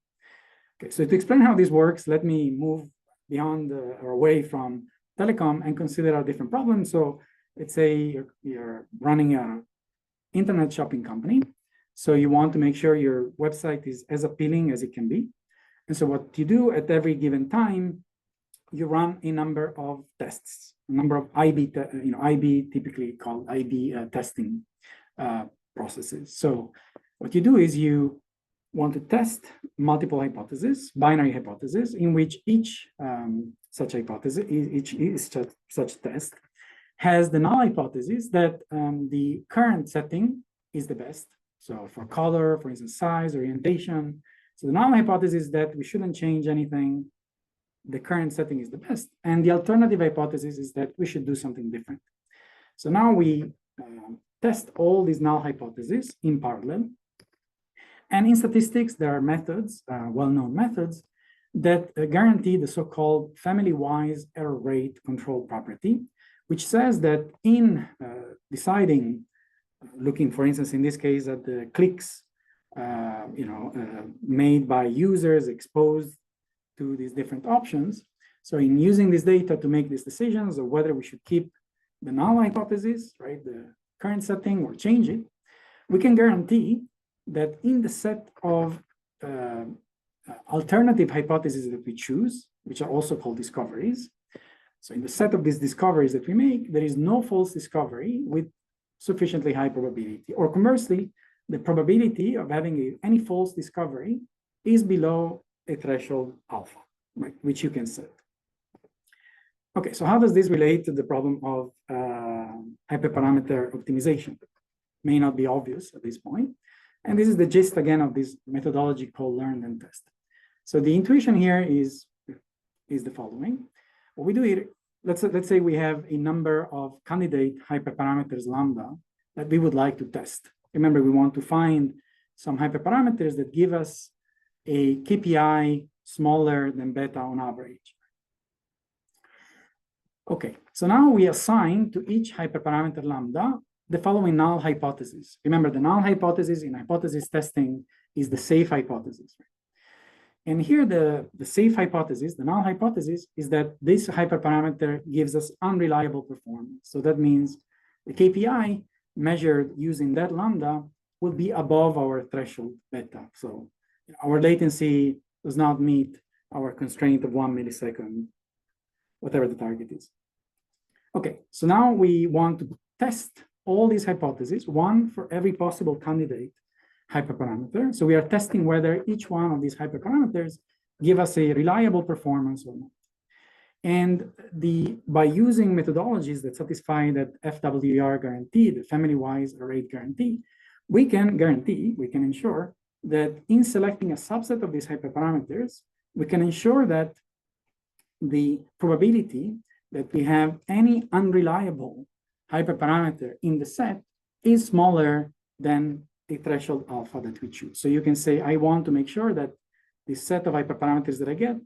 Okay, so to explain how this works, let me move beyond or away from telecom and consider a different problem. So let's say you're running an internet shopping company. So you want to make sure your website is as appealing as it can be. And so what you do at every given time, you run a number of tests, a number of IB, IB typically called IB testing processes. So what you do is you want to test multiple hypotheses, binary hypotheses, in which each such hypothesis, such test has the null hypothesis that the current setting is the best. So for color, for instance, size, orientation. So the null hypothesis is that we shouldn't change anything. The current setting is the best. And the alternative hypothesis is that we should do something different. So now we test all these null hypotheses in parallel. And in statistics, there are methods, well-known methods, that guarantee the so-called family-wise error rate control property, which says that in deciding, looking, for instance, in this case, at the clicks made by users exposed to these different options. So in using this data to make these decisions of whether we should keep the null hypothesis, right, the current setting, or change it, we can guarantee that in the set of alternative hypotheses that we choose, which are also called discoveries, so in the set of these discoveries that we make, there is no false discovery with sufficiently high probability. Or conversely, the probability of having any false discovery is below a threshold alpha, right, which you can set. Okay, so how does this relate to the problem of hyperparameter optimization? May not be obvious at this point. And this is the gist, again, of this methodology called learn then test. So the intuition here is the following. What we do here, let's say we have a number of candidate hyperparameters lambda that we would like to test. Remember, we want to find some hyperparameters that give us a KPI smaller than beta on average. Okay, so now we assign to each hyperparameter lambda the following null hypothesis. Remember, the null hypothesis in hypothesis testing is the safe hypothesis. And here the safe hypothesis, the null hypothesis, is that this hyperparameter gives us unreliable performance. So that means the KPI measured using that lambda will be above our threshold beta. So our latency does not meet our constraint of 1 millisecond, whatever the target is. Okay, so now we want to test all these hypotheses, one for every possible candidate hyperparameter. So we are testing whether each one of these hyperparameters give us a reliable performance or not. And by using methodologies that satisfy that FWER guarantee, the family-wise rate guarantee, we can ensure that in selecting a subset of these hyperparameters, we can ensure that the probability that we have any unreliable hyperparameter in the set is smaller than the threshold alpha that we choose. So you can say, I want to make sure that the set of hyperparameters that I get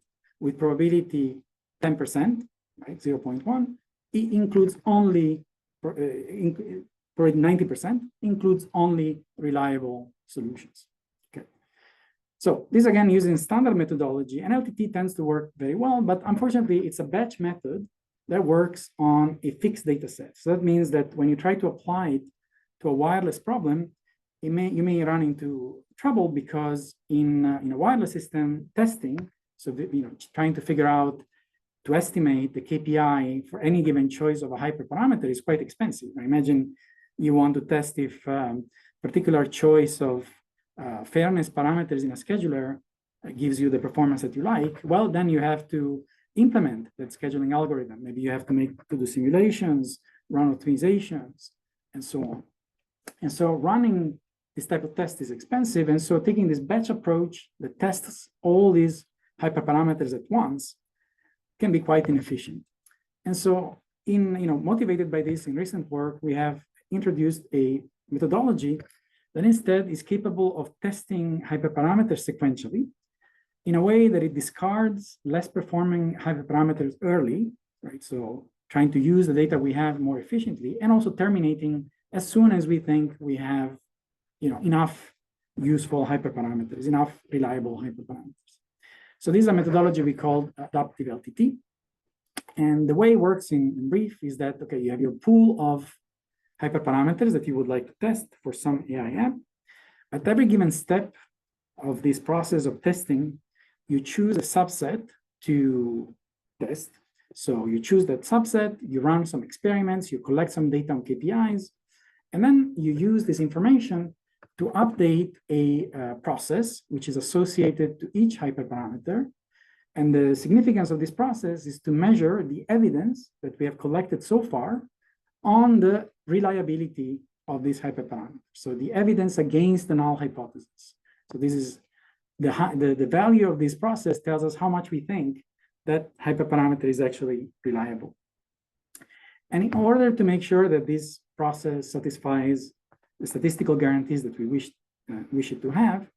with probability 10%, right, 0.1, it includes only, 90% includes only reliable solutions. Okay. So this again using standard methodology, and LTT tends to work very well, but unfortunately it's a batch method that works on a fixed data set. So that means that when you try to apply it to a wireless problem, you may run into trouble because in a wireless system testing, so trying to figure out to estimate the KPI for any given choice of a hyperparameter is quite expensive. I imagine you want to test if particular choice of fairness parameters in a scheduler gives you the performance that you like. Well, then you have to implement that scheduling algorithm. Maybe you have to do simulations, run optimizations, and so on. And so running this type of test is expensive. And so taking this batch approach that tests all these hyperparameters at once can be quite inefficient. And so motivated by this in recent work, we have introduced a methodology that instead is capable of testing hyperparameters sequentially in a way that it discards less performing hyperparameters early, right? So trying to use the data we have more efficiently, and also terminating as soon as we think we have enough useful hyperparameters, enough reliable hyperparameters. So this is a methodology we call adaptive LTT. And the way it works in brief is that, okay, you have your pool of hyperparameters that you would like to test for some AI app. At every given step of this process of testing, you choose a subset to test. So you choose that subset, you run some experiments, you collect some data on KPIs, and then you use this information to update a process which is associated to each hyperparameter. And the significance of this process is to measure the evidence that we have collected so far on the reliability of this hyperparameter. So the evidence against the null hypothesis. So this is the value of this process tells us how much we think that hyperparameter is actually reliable. And in order to make sure that this process satisfies the statistical guarantees that we wish it to have,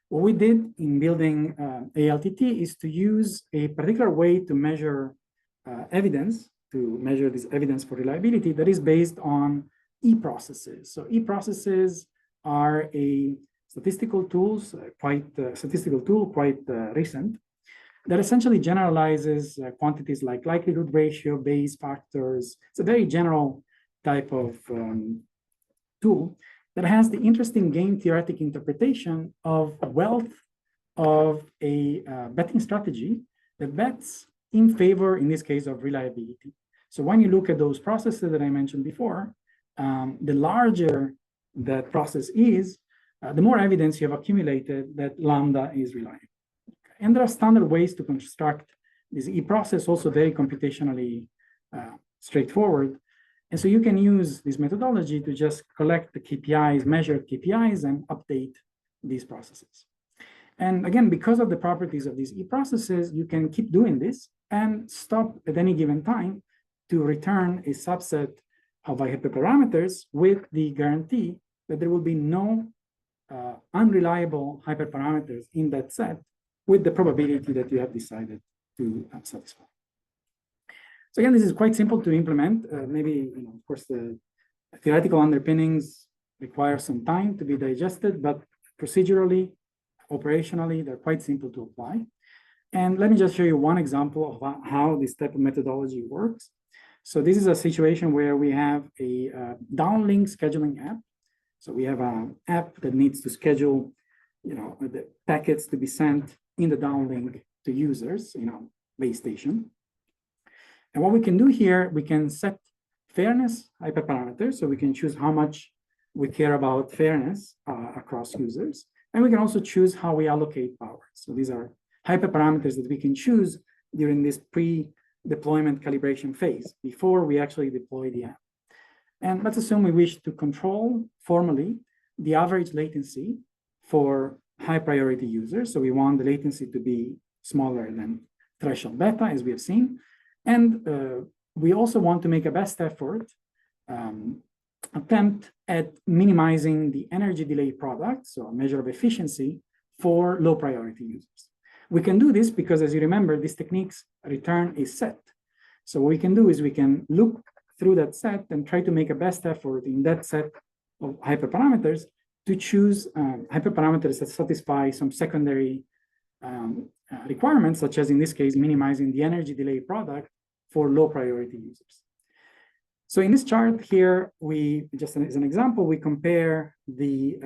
what we did in building ALTT is to use a particular way to measure evidence, to measure this evidence for reliability that is based on e-processes. So e-processes are a statistical tool, quite recent, that essentially generalizes quantities like likelihood ratio, Bayes factors. It's a very general type of tool that has the interesting game theoretic interpretation of wealth of a betting strategy that bets in favor, in this case, of reliability. So when you look at those processes that I mentioned before, the larger that process is, the more evidence you have accumulated that lambda is reliable. And there are standard ways to construct this e-process, also very computationally straightforward. And so you can use this methodology to just collect the KPIs, measure KPIs, and update these processes. And again, because of the properties of these e-processes, you can keep doing this and stop at any given time to return a subset of hyperparameters with the guarantee that there will be no unreliable hyperparameters in that set with the probability that you have decided to satisfy. So again, this is quite simple to implement. Maybe, of course, the theoretical underpinnings require some time to be digested, but procedurally, operationally, they're quite simple to apply. And let me just show you one example of how this type of methodology works. So this is a situation where we have a downlink scheduling app. So we have an app that needs to schedule, the packets to be sent in the downlink to users, base station. And what we can do here, we can set fairness hyperparameters. So we can choose how much we care about fairness across users. And we can also choose how we allocate power. So these are hyperparameters that we can choose during this pre-deployment calibration phase before we actually deploy the app. And let's assume we wish to control formally the average latency for high priority users. So we want the latency to be smaller than threshold beta, as we have seen. And we also want to make a best effort attempt at minimizing the energy delay product, so a measure of efficiency for low priority users. We can do this because, as you remember, these techniques return a set. So what we can do is we can look through that set and try to make a best effort in that set of hyperparameters to choose hyperparameters that satisfy some secondary requirements, such as in this case, minimizing the energy delay product for low priority users. So in this chart here, we, just as an example, we compare the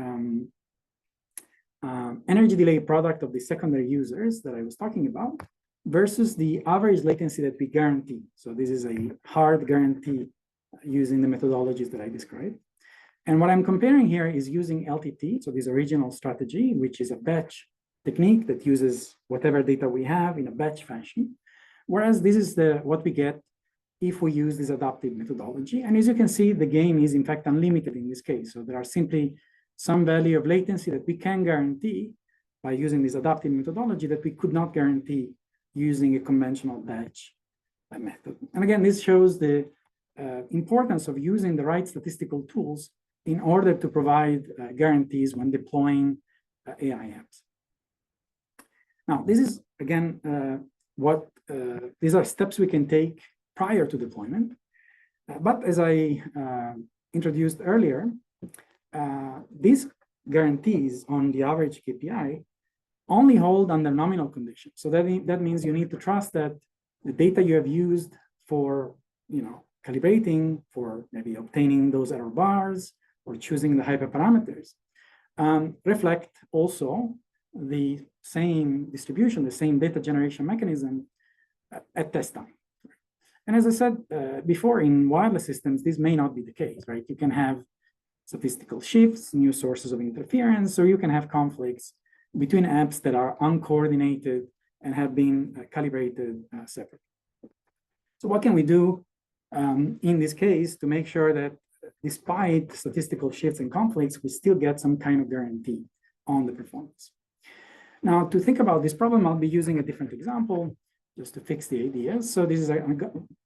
energy delay product of the secondary users that I was talking about versus the average latency that we guarantee. So this is a hard guarantee using the methodologies that I described. And what I'm comparing here is using LTT, so this original strategy, which is a batch technique that uses whatever data we have in a batch fashion. Whereas this is what we get if we use this adaptive methodology. And as you can see, the gain is in fact unlimited in this case. So there are simply some value of latency that we can guarantee by using this adaptive methodology that we could not guarantee using a conventional batch method. And again, this shows the importance of using the right statistical tools in order to provide guarantees when deploying AI apps. Now, this is, again, these are steps we can take prior to deployment. But as I introduced earlier, these guarantees on the average KPI only hold under nominal conditions. So that means you need to trust that the data you have used for, calibrating, for maybe obtaining those error bars or choosing the hyperparameters, reflect also the same distribution, the same data generation mechanism at test time. And as I said before, in wireless systems, this may not be the case, right? You can have statistical shifts, new sources of interference, or you can have conflicts between apps that are uncoordinated and have been calibrated separately. So what can we do in this case to make sure that despite statistical shifts and conflicts, we still get some kind of guarantee on the performance? Now, to think about this problem, I'll be using a different example just to fix the ideas. So this is a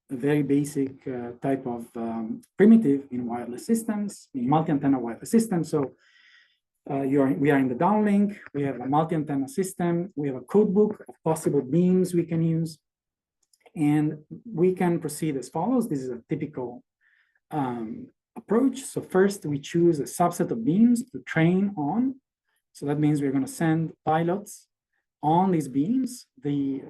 very basic type of primitive in wireless systems, in multi-antenna wireless systems. So we are in the downlink, we have a multi-antenna system, we have a code book of possible beams we can use, and we can proceed as follows. This is a typical approach. So first we choose a subset of beams to train on. So that means we're going to send pilots on these beams. The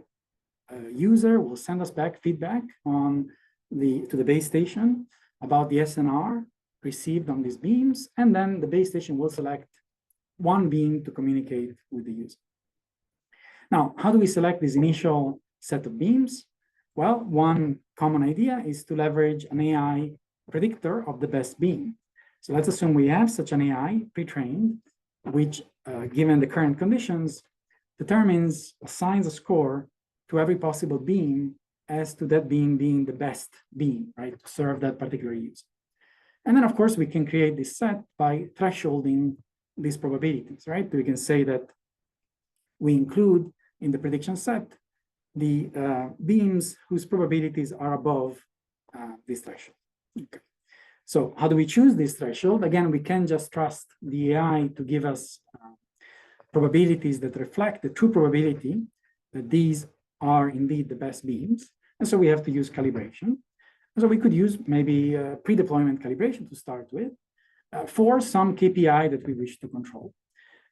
user will send us back feedback to the base station about the SNR received on these beams, and then the base station will select one beam to communicate with the user. Now, how do we select this initial set of beams? Well, one common idea is to leverage an AI predictor of the best beam. So let's assume we have such an AI pre-trained, which, given the current conditions, assigns a score to every possible beam as to that beam being the best beam, right, to serve that particular user. And then, of course, we can create this set by thresholding these probabilities, right? We can say that we include in the prediction set the beams whose probabilities are above this threshold. Okay. So how do we choose this threshold? Again, we can just trust the AI to give us probabilities that reflect the true probability that these are indeed the best beams. And so we have to use calibration. And so we could use maybe pre-deployment calibration to start with for some KPI that we wish to control.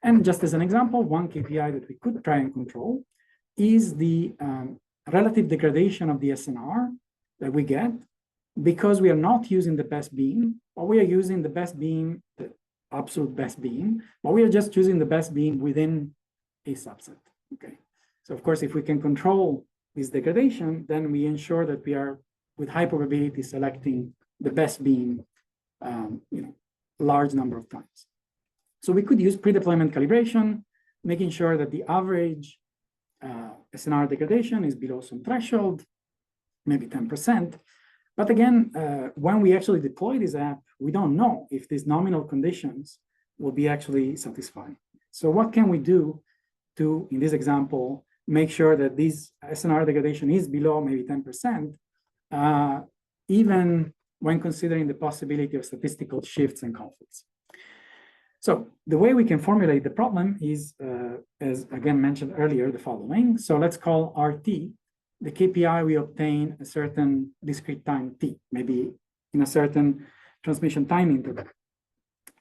And just as an example, one KPI that we could try and control is the relative degradation of the SNR that we get because we are not using the best beam, or we are using the best beam, the absolute best beam, but we are just choosing the best beam within a subset, okay? So of course, if we can control this degradation, then we ensure that we are with high probability selecting the best beam, large number of times. So we could use pre-deployment calibration, making sure that the average SNR degradation is below some threshold, maybe 10%. But again, when we actually deploy this app, we don't know if these nominal conditions will be actually satisfied. So what can we do to, in this example, make sure that this SNR degradation is below maybe 10%, even when considering the possibility of statistical shifts and conflicts? So the way we can formulate the problem is, as again mentioned earlier, the following. So let's call RT the KPI we obtain a certain discrete time t, maybe in a certain transmission time interval.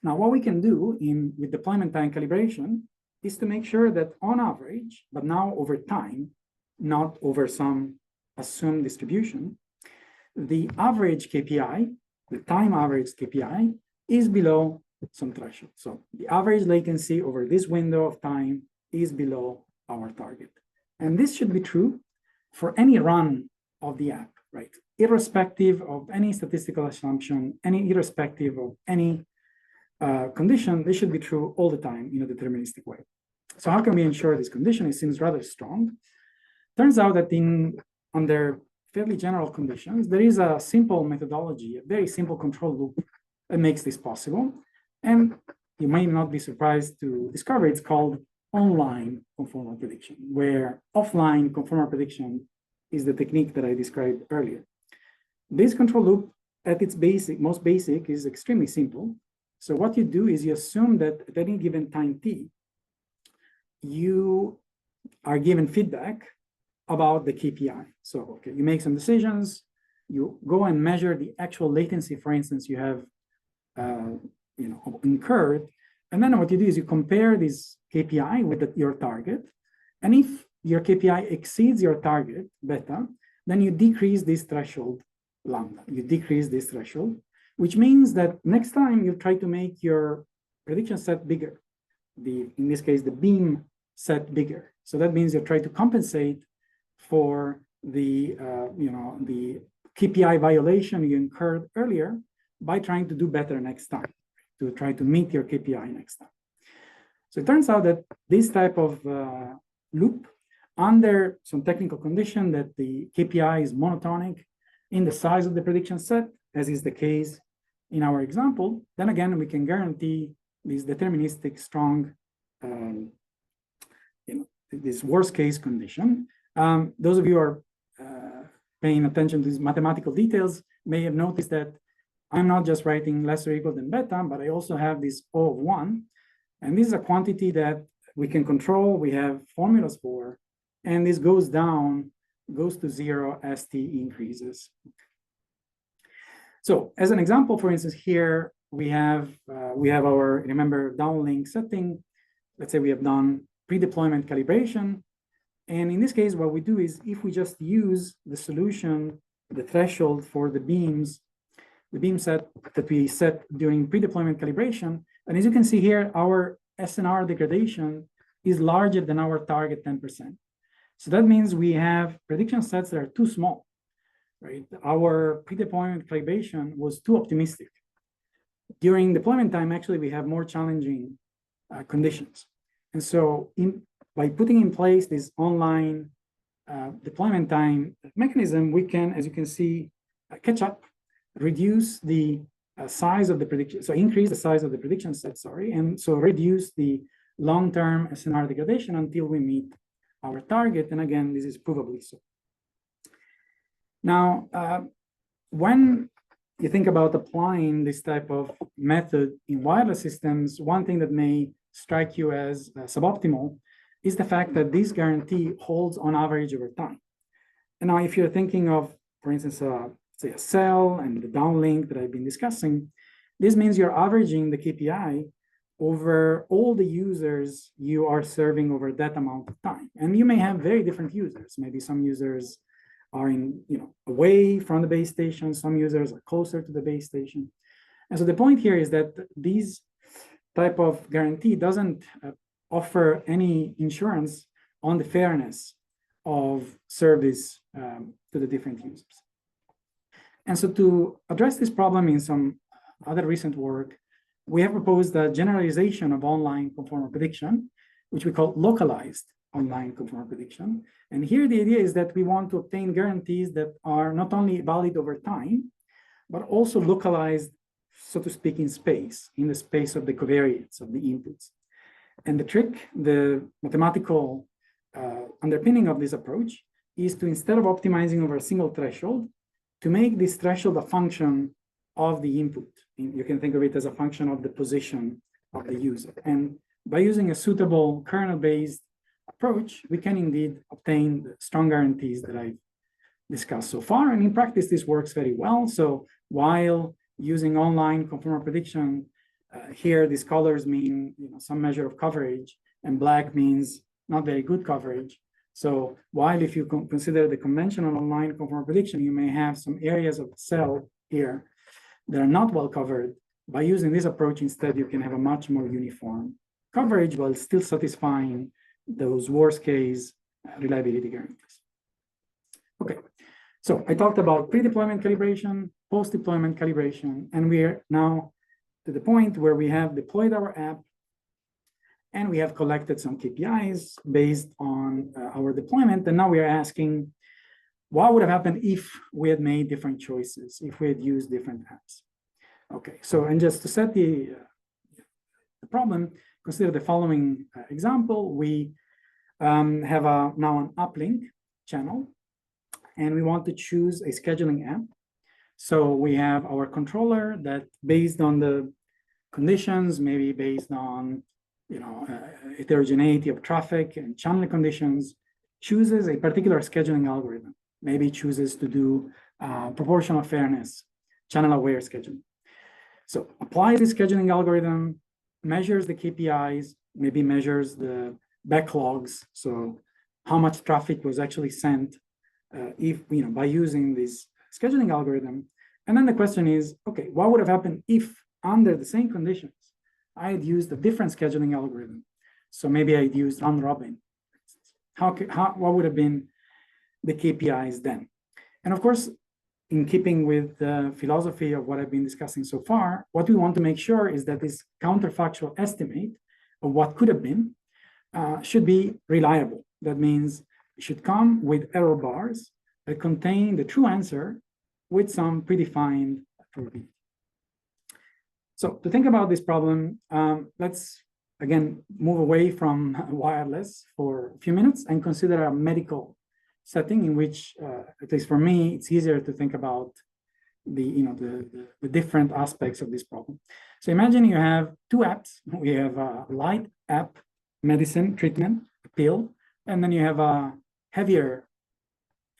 Now, what we can do with deployment time calibration is to make sure that on average, but now over time, not over some assumed distribution, the average KPI the time average KPI, is below some threshold. So the average latency over this window of time is below our target. And this should be true for any run of the app, right? Irrespective of any statistical assumption, irrespective of any condition, this should be true all the time in a deterministic way. So how can we ensure this condition? It seems rather strong. Turns out that under fairly general conditions, there is a simple methodology, a very simple control loop that makes this possible. And you may not be surprised to discover it's called online conformal prediction, where offline conformal prediction is the technique that I described earlier. This control loop, at its most basic, is extremely simple. So what you do is you assume that at any given time t, you are given feedback about the KPI. So, okay, you make some decisions, you go and measure the actual latency, for instance, you have incurred, and then what you do is you compare this KPI with your target, and if your KPI exceeds your target, beta, then you decrease this threshold, lambda. You decrease this threshold, which means that next time you try to make your prediction set bigger, in this case, the beam set bigger. So that means you try to compensate for the KPI violation you incurred earlier by trying to do better next time, to try to meet your KPI next time. So it turns out that this type of loop, under some technical condition that the KPI is monotonic in the size of the prediction set, as is the case in our example, then again, we can guarantee this deterministic strong, this worst case condition. Those of you who are paying attention to these mathematical details may have noticed that I'm not just writing less or equal than beta, but I also have this O of 1. And this is a quantity that we can control, we have formulas for, and this goes down, goes to 0 as t increases. So as an example, for instance, here we have our, remember, downlink setting. Let's say we have done pre-deployment calibration. And in this case, what we do is if we just use the solution, the threshold for the beams, the beam set that we set during pre-deployment calibration, and as you can see here, our SNR degradation is larger than our target 10%. So that means we have prediction sets that are too small, right? Our pre-deployment calibration was too optimistic. During deployment time, actually, we have more challenging conditions. And so by putting in place this online deployment time mechanism, we can, as you can see, catch up, reduce the size of the prediction, so increase the size of the prediction set, and so reduce the long-term SNR degradation until we meet our target. And again, this is provably so. Now, when you think about applying this type of method in wireless systems, one thing that may strike you as suboptimal is the fact that this guarantee holds on average over time. And now, if you're thinking of, for instance, say a cell and the downlink that I've been discussing, this means you're averaging the KPI over all the users you are serving over that amount of time. And you may have very different users. Maybe some users are away from the base station, some users are closer to the base station. And so the point here is that these type of guarantee doesn't offer any insurance on the fairness of service to the different users. And so to address this problem in some other recent work, we have proposed a generalization of online conformal prediction, which we call localized online conformal prediction. And here the idea is that we want to obtain guarantees that are not only valid over time, but also localized, so to speak, in space, in the space of the covariates of the inputs. And the trick, the mathematical underpinning of this approach is to, instead of optimizing over a single threshold, to make this threshold a function of the input. You can think of it as a function of the position of the user. And by using a suitable kernel-based approach, we can indeed obtain the strong guarantees that I've discussed so far. And in practice, this works very well. So while using online conformal prediction, here these colors mean some measure of coverage, and black means not very good coverage. So while if you consider the conventional online conformal prediction, you may have some areas of the cell here that are not well covered, by using this approach instead, you can have a much more uniform coverage while still satisfying those worst case reliability guarantees. Okay, so I talked about pre-deployment calibration, post-deployment calibration, and we are now to the point where we have deployed our app and we have collected some KPIs based on our deployment. And now we are asking, what would have happened if we had made different choices, if we had used different apps? Okay, so and just to set the problem, consider the following example. We have now an uplink channel, and we want to choose a scheduling app. So we have our controller that, based on the conditions, maybe based on heterogeneity of traffic and channel conditions, chooses a particular scheduling algorithm. Maybe chooses to do proportional fairness, channel-aware scheduling. So applies the scheduling algorithm, measures the KPIs, maybe measures the backlogs. So how much traffic was actually sent by using this scheduling algorithm. And then the question is, okay, what would have happened if, under the same conditions, I had used a different scheduling algorithm? So maybe I'd used round robin. What would have been the KPIs then? And of course, in keeping with the philosophy of what I've been discussing so far, what we want to make sure is that this counterfactual estimate of what could have been should be reliable. That means it should come with error bars that contain the true answer with some predefined probability. So to think about this problem, let's again move away from wireless for a few minutes and consider a medical setting in which, at least for me, it's easier to think about the different aspects of this problem. So imagine you have two apps. We have a light app, medicine treatment, a pill, and then you have a heavier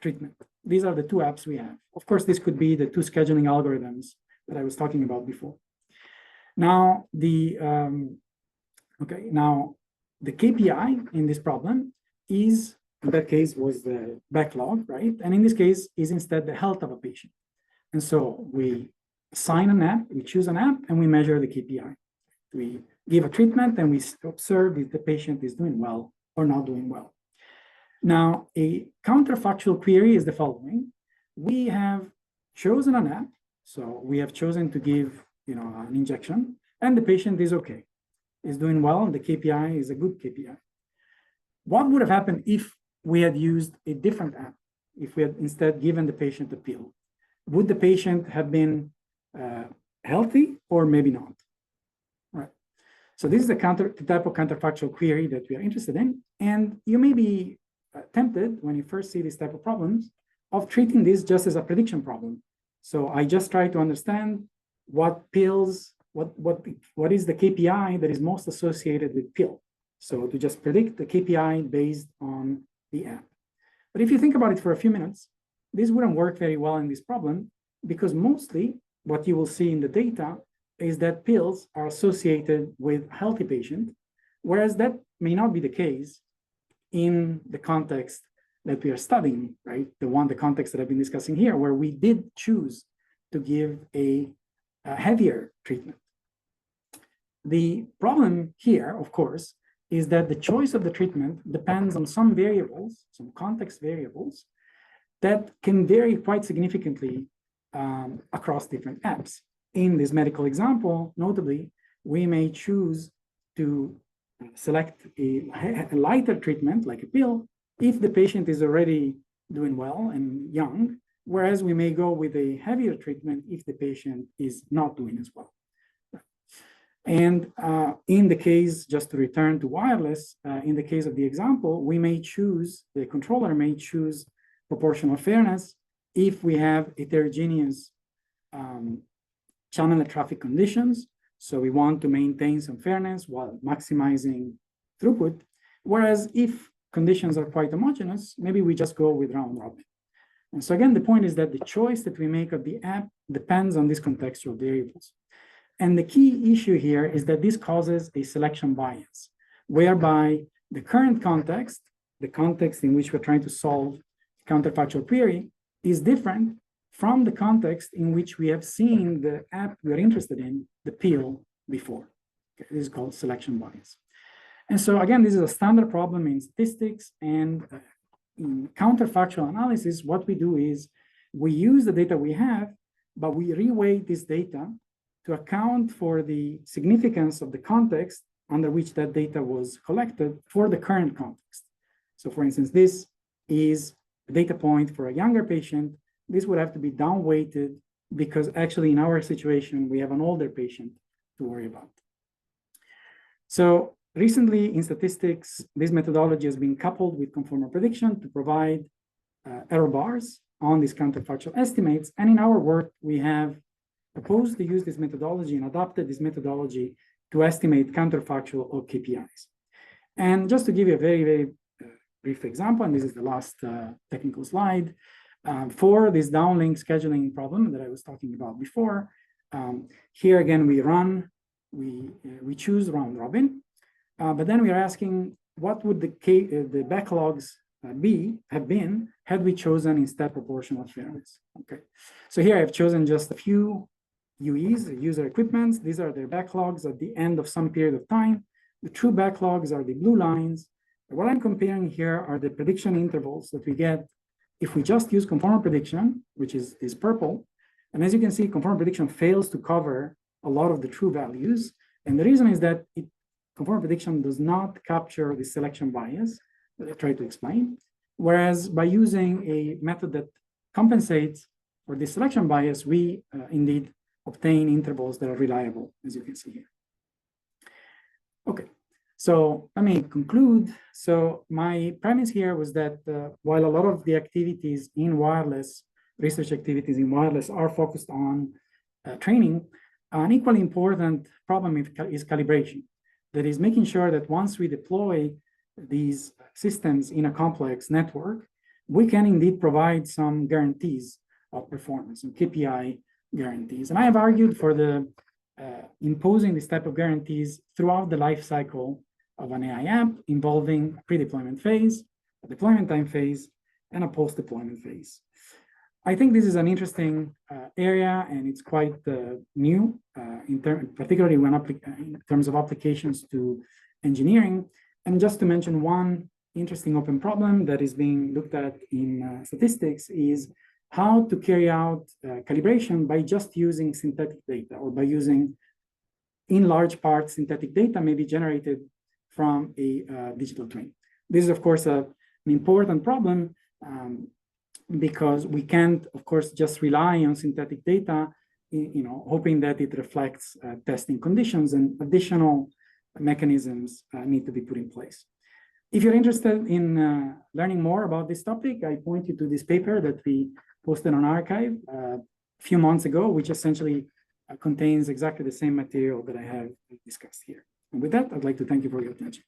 treatment. These are the two apps we have. Of course, this could be the two scheduling algorithms that I was talking about before. Now, the KPI in this problem is, in that case, was the backlog, right? And in this case, is instead the health of a patient. And so we assign an app, we choose an app, and we measure the KPI. We give a treatment, and we observe if the patient is doing well or not doing well. Now, a counterfactual query is the following. We have chosen an app, so we have chosen to give an injection, and the patient is okay, is doing well, and the KPI is a good KPI. What would have happened if we had used a different app, if we had instead given the patient a pill? Would the patient have been healthy or maybe not? Right. So this is the type of counterfactual query that we are interested in. And you may be tempted, when you first see this type of problems, of treating this just as a prediction problem. So I just try to understand what pills, what is the KPI that is most associated with pill. So to just predict the KPI based on the app. But if you think about it for a few minutes, this wouldn't work very well in this problem, because mostly what you will see in the data is that pills are associated with a healthy patient, whereas that may not be the case in the context that we are studying, right? The context that I've been discussing here, where we did choose to give a heavier treatment. The problem here, of course, is that the choice of the treatment depends on some variables, some context variables, that can vary quite significantly across different apps. In this medical example, notably, we may choose to select a lighter treatment, like a pill, if the patient is already doing well and young, whereas we may go with a heavier treatment if the patient is not doing as well. And in the case, just to return to wireless, in the case of the example, we may choose, the controller may choose proportional fairness if we have heterogeneous channel and traffic conditions. So we want to maintain some fairness while maximizing throughput. Whereas if conditions are quite homogeneous, maybe we just go with round robin. And so again, the point is that the choice that we make of the app depends on these contextual variables. And the key issue here is that this causes a selection bias, whereby the current context, the context in which we're trying to solve counterfactual query, is different from the context in which we have seen the app we're interested in, the pill, before. Okay, this is called selection bias. And so again, this is a standard problem in statistics, and in counterfactual analysis, what we do is we use the data we have, but we reweight this data to account for the significance of the context under which that data was collected for the current context. So for instance, this is a data point for a younger patient. This would have to be down-weighted because actually in our situation, we have an older patient to worry about. So recently in statistics, this methodology has been coupled with conformal prediction to provide error bars on these counterfactual estimates. And in our work, we have proposed to use this methodology and adopted this methodology to estimate counterfactual or KPIs. And just to give you a very, very brief example, and this is the last technical slide, for this downlink scheduling problem that I was talking about before, here again, we choose round robin, but then we're asking what would the backlogs have been had we chosen instead proportional fairness. Okay, so here I've chosen just a few UEs, user equipments. These are their backlogs at the end of some period of time. The true backlogs are the blue lines. What I'm comparing here are the prediction intervals that we get if we just use conformal prediction, which is purple. And as you can see, conformal prediction fails to cover a lot of the true values. And the reason is that conformal prediction does not capture the selection bias that I tried to explain. Whereas by using a method that compensates for the selection bias, we indeed obtain intervals that are reliable, as you can see here. Okay, so let me conclude. So my premise here was that while a lot of the activities in wireless, research activities in wireless are focused on training, an equally important problem is calibration. That is making sure that once we deploy these systems in a complex network, we can indeed provide some guarantees of performance and KPI guarantees. And I have argued for the imposing this type of guarantees throughout the life cycle of an AI app involving a pre-deployment phase, a deployment time phase, and a post-deployment phase. I think this is an interesting area, and it's quite new, particularly in terms of applications to engineering. And just to mention one interesting open problem that is being looked at in statistics is how to carry out calibration by just using synthetic data, or by using, in large part, synthetic data may be generated from a digital twin. This is, of course, an important problem because we can't, of course, just rely on synthetic data, hoping that it reflects testing conditions, and additional mechanisms need to be put in place. If you're interested in learning more about this topic, I point you to this paper that we posted on arXiv a few months ago, which essentially contains exactly the same material that I have discussed here. And with that, I'd like to thank you for your attention.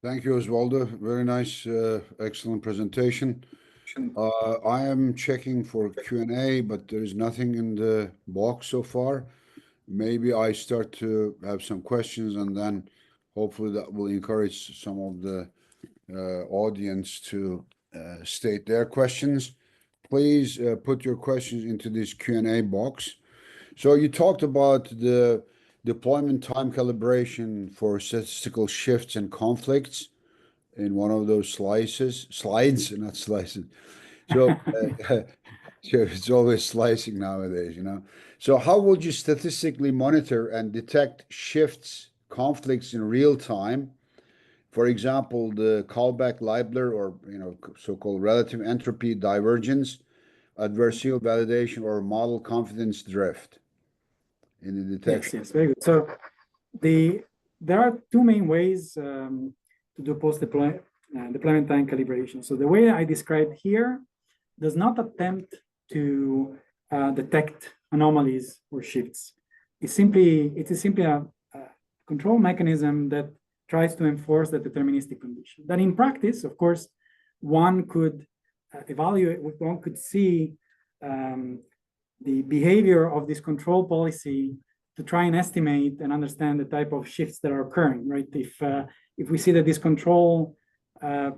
Thank you, Osvaldo. Very nice, excellent presentation. I am checking for Q&A, but there is nothing in the box so far. Maybe I start to have some questions, and then hopefully that will encourage some of the audience to state their questions. Please put your questions into this Q&A box. So you talked about the deployment time calibration for statistical shifts and conflicts in one of those slides, not slices. So it's always slicing nowadays, So how would you statistically monitor and detect shifts, conflicts in real time? For example, the callback libeler, or so-called relative entropy divergence, adversarial validation, or model confidence drift in the detection. Yes, very good. So there are two main ways to do post-deployment time calibration. So the way I described here does not attempt to detect anomalies or shifts. It is simply a control mechanism that tries to enforce the deterministic condition. That in practice, of course, one could evaluate, one could see the behavior of this control policy to try and estimate and understand the type of shifts that are occurring, right? If we see that this control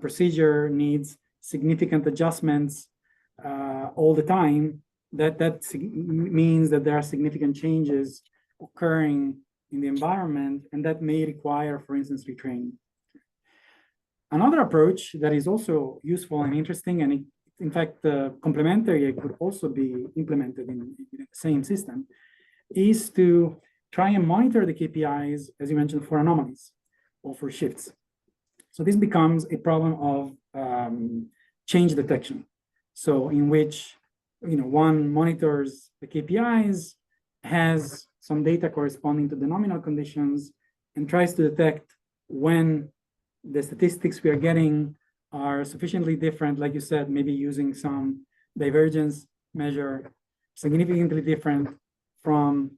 procedure needs significant adjustments all the time, that means that there are significant changes occurring in the environment, and that may require, for instance, retraining. Another approach that is also useful and interesting, and in fact, complementary, it could also be implemented in the same system, is to try and monitor the KPIs, as you mentioned, for anomalies or for shifts. So this becomes a problem of change detection. So in which one monitors the KPIs, has some data corresponding to the nominal conditions, and tries to detect when the statistics we are getting are sufficiently different, like you said, maybe using some divergence measure significantly different from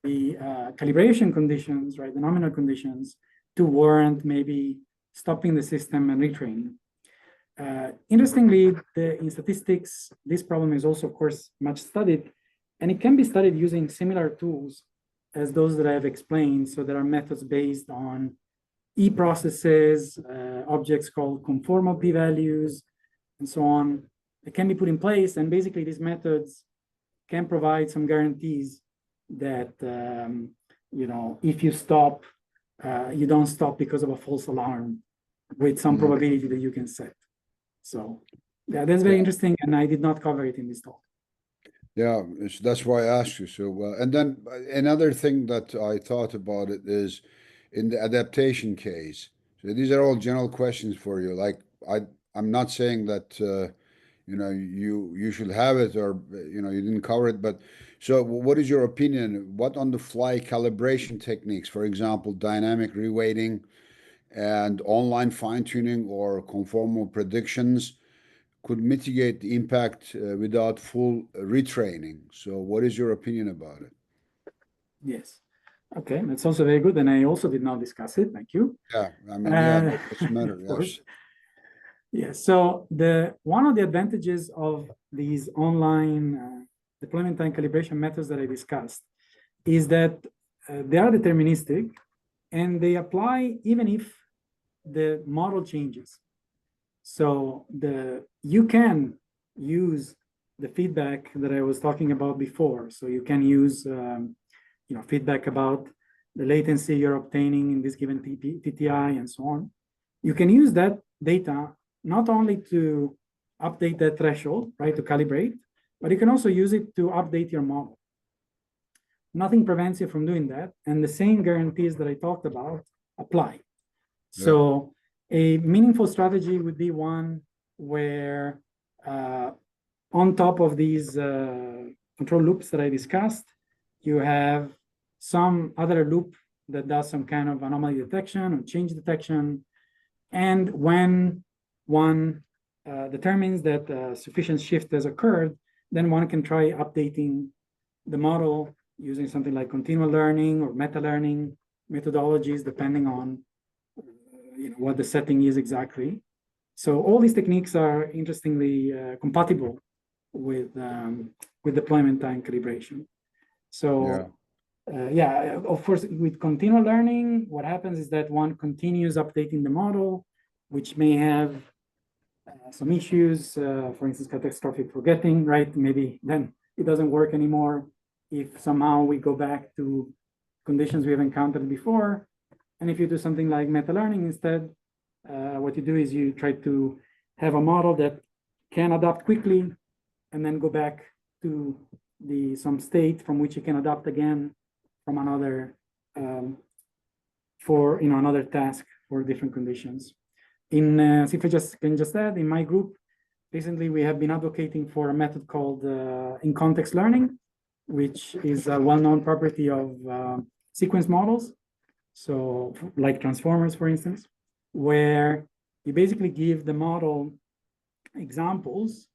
the calibration conditions, right, the nominal conditions, to warrant maybe stopping the system and retraining. Interestingly, in statistics, this problem is also, of course, much studied, and it can be studied using similar tools as those that I have explained. So there are methods based on e-processes, objects called conformal p-values, and so on. It can be put in place, and basically these methods can provide some guarantees that if you stop, you don't stop because of a false alarm with some probability that you can set. So yeah, that's very interesting, and I did not cover it in this talk. Yeah, that's why I asked you. So, and then another thing that I thought about it is in the adaptation case. So these are all general questions for you. Like I'm not saying that you should have it, or you didn't cover it, but so what is your opinion? What on the fly calibration techniques, for example, dynamic reweighting and online fine-tuning or conformal predictions, could mitigate the impact without full retraining? So what is your opinion about it? Yes. Okay, that's also very good, and I also did not discuss it. Thank you. Yeah, I mean, yeah, it's matter. Yes. Yeah. So one of the advantages of these online deployment time calibration methods that I discussed is that they are deterministic, and they apply even if the model changes. So you can use the feedback that I was talking about before. So you can use feedback about the latency you're obtaining in this given TTI and so on. You can use that data not only to update that threshold, right, to calibrate, but you can also use it to update your model. Nothing prevents you from doing that, and the same guarantees that I talked about apply. So a meaningful strategy would be one where on top of these control loops that I discussed, you have some other loop that does some kind of anomaly detection or change detection. And when one determines that sufficient shift has occurred, then one can try updating the model using something like continual learning or meta-learning methodologies, depending on what the setting is exactly. So all these techniques are interestingly compatible with deployment time calibration. So of course, with continual learning, what happens is that one continues updating the model, which may have some issues, for instance, catastrophic forgetting, right? Maybe then it doesn't work anymore if somehow we go back to conditions we have encountered before. And if you do something like meta-learning instead, what you do is you try to have a model that can adapt quickly and then go back to some state from which you can adapt again from another for another task for different conditions. If I can just add, in my group, recently we have been advocating for a method called in-context learning, which is a well-known property of sequence models. So like transformers, for instance, where you basically give the model examples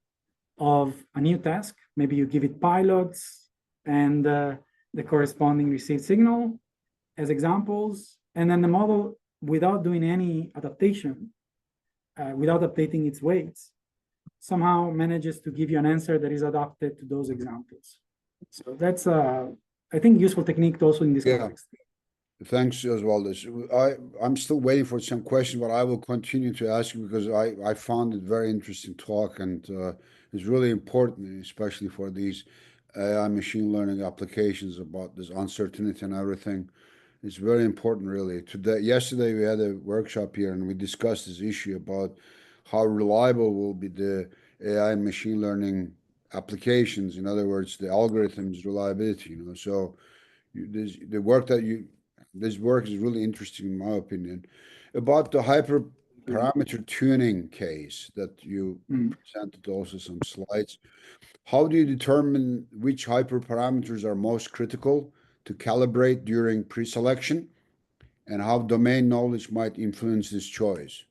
of a new task. Maybe you give it pilots and the corresponding received signal as examples. And then the model, without doing any adaptation, without updating its weights, somehow manages to give you an answer that is adapted to those examples. So that's, I think, useful technique also in this context. Thanks, Oswaldo. I'm still waiting for some questions, but I will continue to ask you because I found it very interesting talk, and it's really important, especially for these AI machine learning applications about this uncertainty and everything. It's very important, really. Yesterday, we had a workshop here, and we discussed this issue about how reliable will be the AI and machine learning applications. In other words, the algorithms reliability. So the work that this work is really interesting in my opinion. About the hyperparameter tuning case that you presented also some slides. How do you determine which hyperparameters are most critical to calibrate during pre-selection, and how domain knowledge might influence this choice?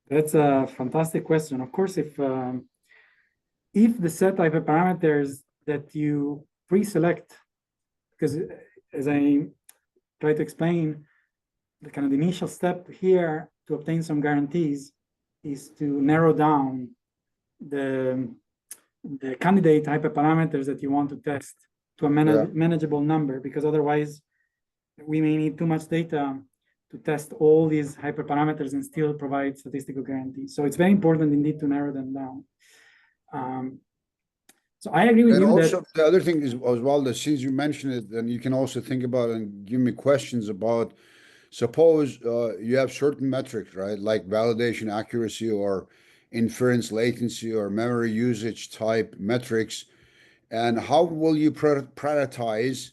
That's a fantastic question. Of course, if the set hyperparameters that you pre-select, because as I try to explain, the kind of initial step here to obtain some guarantees is to narrow down the candidate hyperparameters that you want to test to a manageable number, because otherwise we may need too much data to test all these hyperparameters and still provide statistical guarantees. So it's very important indeed to narrow them down. So I agree with you. And also, the other thing is, Oswaldo, since you mentioned it, then you can also think about and give me questions about, suppose you have certain metrics, right? Like validation accuracy or inference latency or memory usage type metrics. And how will you prioritize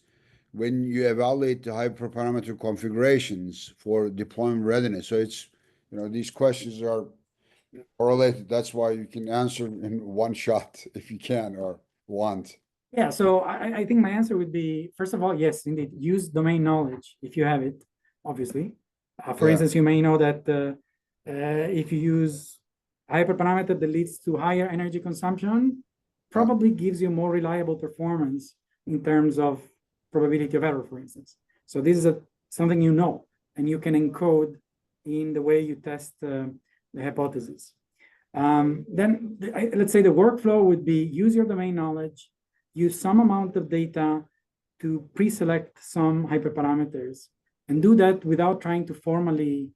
when you evaluate the hyperparameter configurations for deployment readiness? So it's, these questions are correlated. That's why you can answer in one shot if you can or want. Yeah, so I think my answer would be, first of all, yes, indeed, use domain knowledge if you have it, obviously. For instance, you may know that if you use a hyperparameter that leads to higher energy consumption, probably gives you more reliable performance in terms of probability of error, for instance. So this is something you know, and you can encode in the way you test the hypothesis. Then let's say the workflow would be use your domain knowledge, use some amount of data to pre-select some hyperparameters, and do that without trying to formally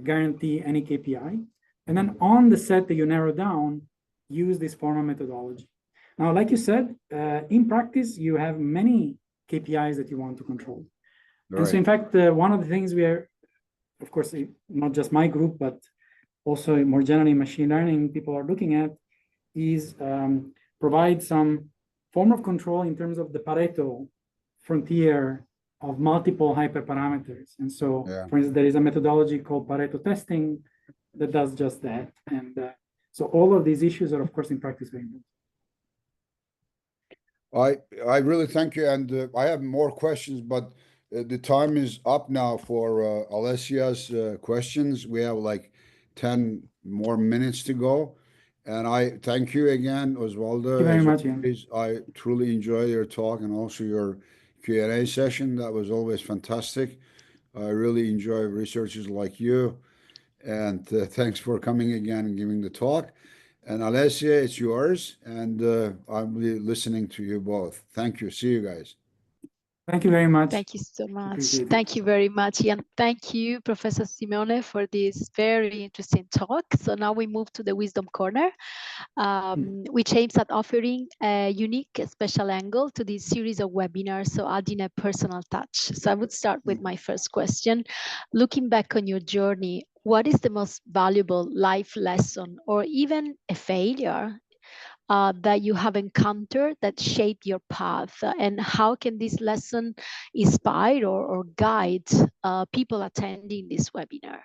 guarantee any KPI. And then on the set that you narrow down, use this formal methodology. Now, like you said, in practice, you have many KPIs that you want to control. Right. And so in fact, one of the things we are, of course, not just my group, but also more generally machine learning people are looking at is provide some form of control in terms of the Pareto frontier of multiple hyperparameters. And so, for instance, there is a methodology called Pareto testing that does just that. And so all of these issues are, of course, in practice very important. I really thank you. And I have more questions, but the time is up now for Alessia's questions. We have like 10 more minutes to go. And I thank you again, Oswaldo. Thank you very much, Ian. I truly enjoy your talk and also your Q&A session. That was always fantastic. I really enjoy researchers like you. And thanks for coming again and giving the talk. And Alessia, it's yours. And I'll be listening to you both. Thank you. See you guys. Thank you very much. Thank you so much. Thank you very much, Ian. Thank you, Professor Simone, for this very interesting talk. So now we move to the Wisdom Corner, which aims at offering a unique special angle to this series of webinars, so adding a personal touch. So I would start with my first question. Looking back on your journey, what is the most valuable life lesson or even a failure that you have encountered that shaped your path, and how can this lesson inspire or guide people attending this webinar?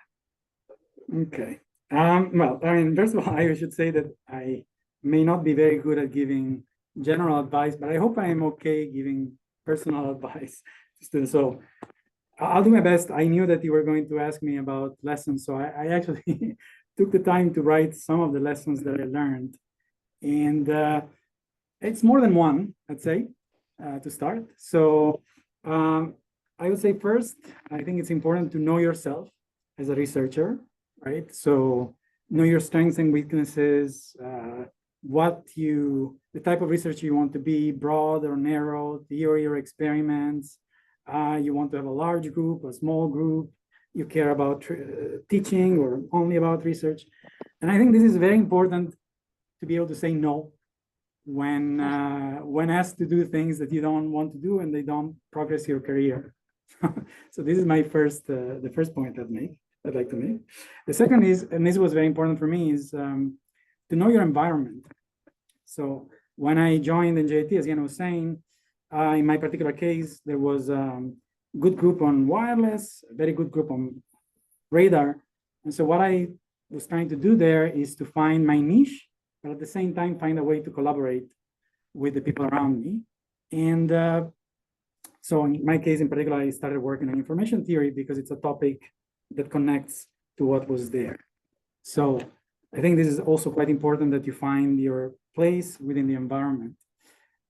Okay. Well, I mean, first of all, I should say that I may not be very good at giving general advice, but I hope I am okay giving personal advice to students. So I'll do my best. I knew that you were going to ask me about lessons, so I actually took the time to write some of the lessons that I learned. And it's more than one, I'd say, to start. So I would say first, I think it's important to know yourself as a researcher, right? So know your strengths and weaknesses, the type of research you want to be, broad or narrow, theory or experiments, you want to have a large group, a small group, you care about teaching or only about research. And I think this is very important to be able to say no when asked to do things that you don't want to do and they don't progress your career. So this is my the first point I'd like to make. The second is, and this was very important for me, is to know your environment. So when I joined NJIT, as Jan was saying, in my particular case, there was a good group on wireless, a very good group on radar. And so what I was trying to do there is to find my niche, but at the same time, find a way to collaborate with the people around me. And so in my case in particular, I started working on information theory because it's a topic that connects to what was there. So I think this is also quite important that you find your place within the environment.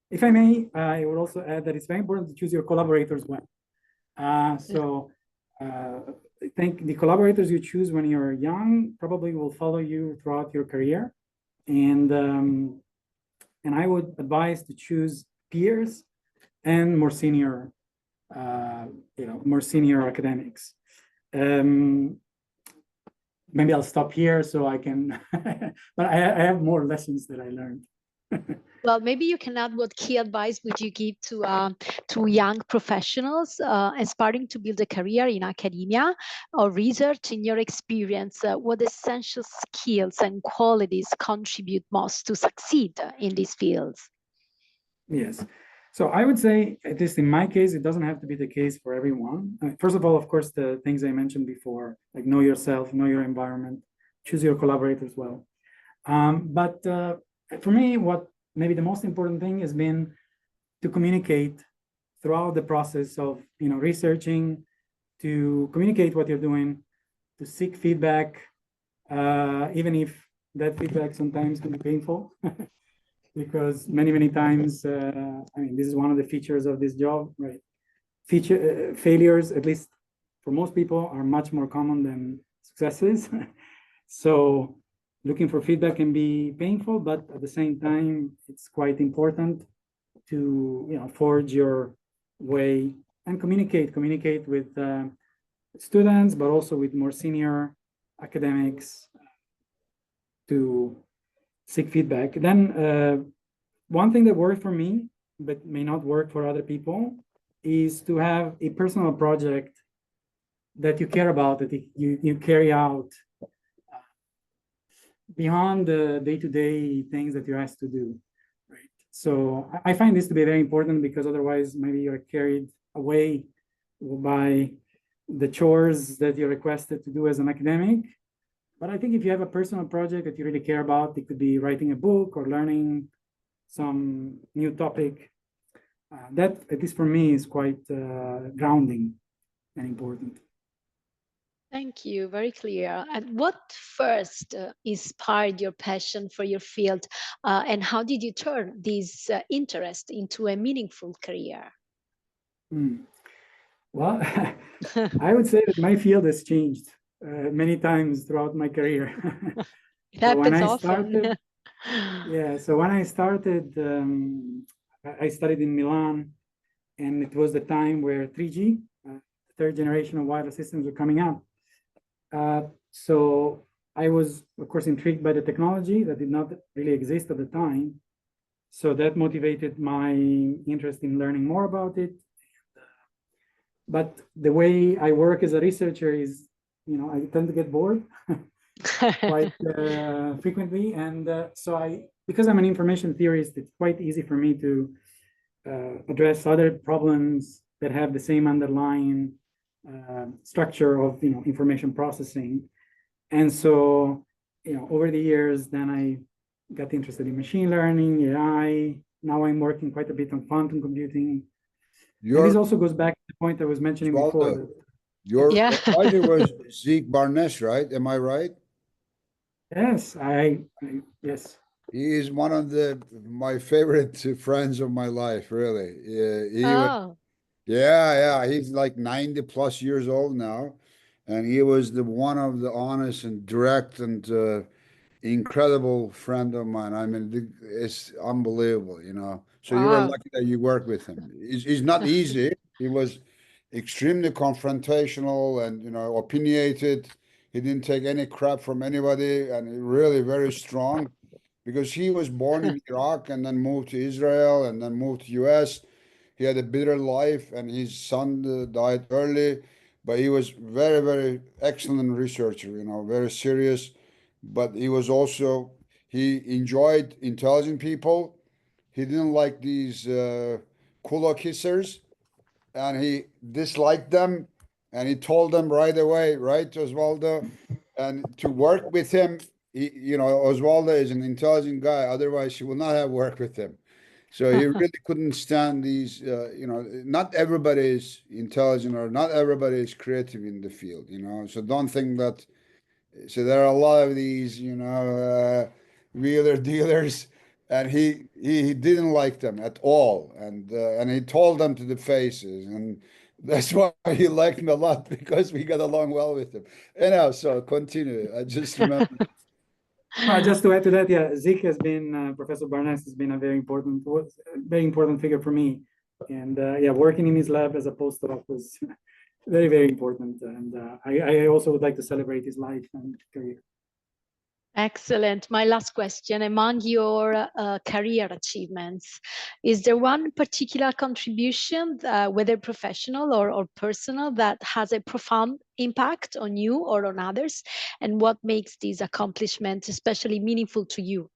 If I may, I would also add that it's very important to choose your collaborators well. I think the collaborators you choose when you're young probably will follow you throughout your career. And I would advise to choose peers and more senior, more senior academics. Maybe I'll stop here so I can, but I have more lessons that I learned. Well, maybe you can add what key advice would you give to young professionals aspiring to build a career in academia or research. In your experience, what essential skills and qualities contribute most to succeed in these fields? Yes. So I would say, at least in my case, it doesn't have to be the case for everyone. First of all, of course, the things I mentioned before, like know yourself, know your environment, choose your collaborators well. But for me, what maybe the most important thing has been to communicate throughout the process of researching, to communicate what you're doing, to seek feedback, even if that feedback sometimes can be painful. Because many times, I mean, this is one of the features of this job, right? Failures, at least for most people, are much more common than successes. So looking for feedback can be painful, but at the same time, it's quite important to forge your way and communicate with students, but also with more senior academics to seek feedback. Then one thing that worked for me, but may not work for other people, is to have a personal project that you care about, that you carry out beyond the day-to-day things that you're asked to do, right? So I find this to be very important because otherwise maybe you're carried away by the chores that you're requested to do as an academic. But I think if you have a personal project that you really care about, it could be writing a book or learning some new topic. That, at least for me, is quite grounding and important. Thank you, very clear. And what first inspired your passion for your field, and how did you turn this interest into a meaningful career? Well, I would say that my field has changed many times throughout my career. It happens often. Started, yeah, so when I started, I studied in Milan, and it was the time where 3G, third generation of wireless systems, were coming out. So I was, of course, intrigued by the technology that did not really exist at the time. So that motivated my interest in learning more about it. But the way I work as a researcher is, I tend to get bored quite frequently. And so because I'm an information theorist, it's quite easy for me to address other problems that have the same underlying structure of information processing. And so over the years, then I got interested in machine learning, AI. Now I'm working quite a bit on quantum computing. And this also goes back to the point I was mentioning before. Your advisor was Zeke Barnes, right? Am I right? Yes, yes. He is one of my favorite friends of my life, really. Yeah, he's like 90 plus years old now, and he was one of the honest and direct and incredible friend of mine. I mean, it's unbelievable, So you were lucky that you worked with him. It's not easy. extremely confrontational and, opinionated. He didn't take any crap from anybody, and really very strong, because he was born in Iraq and then moved to Israel and then moved to US. He had a bitter life, and his son died early, but he was very, very excellent researcher, very serious. But he was also, he enjoyed intelligent people. He didn't like these culo kissers, and he disliked them, and he told them right away, right, Osvaldo? And to work with him, Osvaldo is an intelligent guy. Otherwise, he will not have worked with him. So he really couldn't stand these, not everybody is intelligent or not everybody is creative in the field, So don't think that. So there are a lot of these, wheeler dealers, and he didn't like them at all, and he told them to the faces, and that's why he liked me a lot, because we got along well with him. Anyhow, so continue. I just remember. Just to add to that, yeah, Zeke has been, Professor Barnes has been a very important figure for me. And yeah, working in his lab as a postdoc was very, very important. And I also would like to celebrate his life and career. Excellent. My last question, among your career achievements, is there one particular contribution, whether professional or personal, that has a profound impact on you or on others? And what makes these accomplishments especially meaningful to you?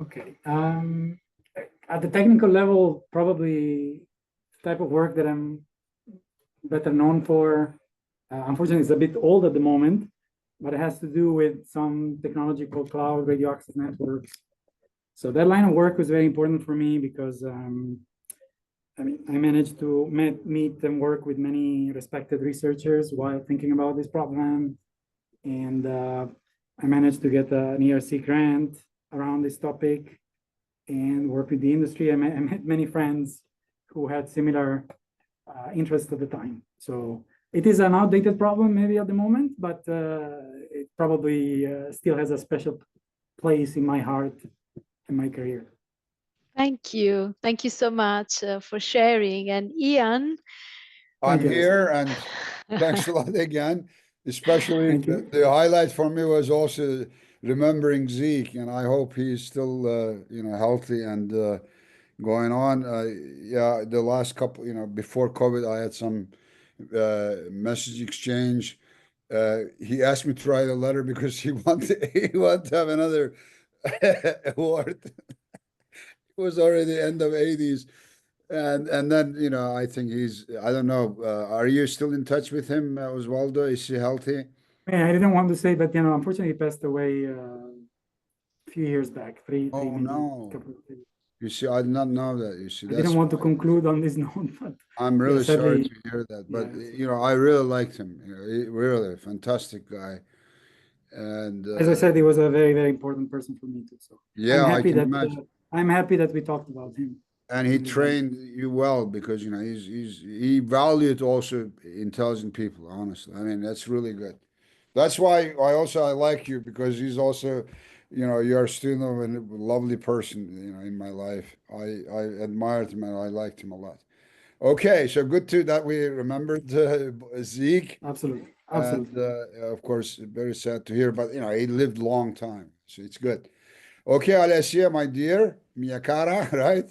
Okay. At the technical level, probably the type of work that I'm better known for, unfortunately, it's a bit old at the moment, but it has to do with some technology called cloud radio access networks. So that line of work was very important for me because I managed to meet and work with many respected researchers while thinking about this problem. And I managed to get an ERC grant around this topic and work with the industry. I met many friends who had similar interests at the time. So it is an outdated problem maybe at the moment, but it probably still has a special place in my heart and my career. Thank you. Thank you so much for sharing. And Ian? I'm here, and thanks a lot again. Especially the highlight for me was also remembering Zeke, and I hope he's still, healthy and going on. Yeah, the last couple, before COVID, I had some message exchange. He asked me to write a letter because he wanted to have another award. It was already end of 80s. And then, I think I don't know, are you still in touch with him, Osvaldo? Is he healthy? Yeah, I didn't want to say, but, unfortunately, he passed away a few years back, three Oh, maybe. no. You see, I did not know that. You see, I didn't want to conclude on this note, but I'm really sorry sadly, to hear that. But, yeah, I really liked him. He really a fantastic guy. And as I said, he was a very, very important person for me too. So yeah, I can imagine. I'm happy that we talked about him. And he trained you well, because he valued also intelligent people. Honestly, I mean, that's really good. That's why I like you, because he's also, you're a student of a lovely person, in my life. I admired him and I liked him a lot. Okay, so good too that we remembered Zeke. Absolutely. And of course, very sad to hear, but he lived a long time, so it's good. Okay, Alessia, my dear, mia cara, right?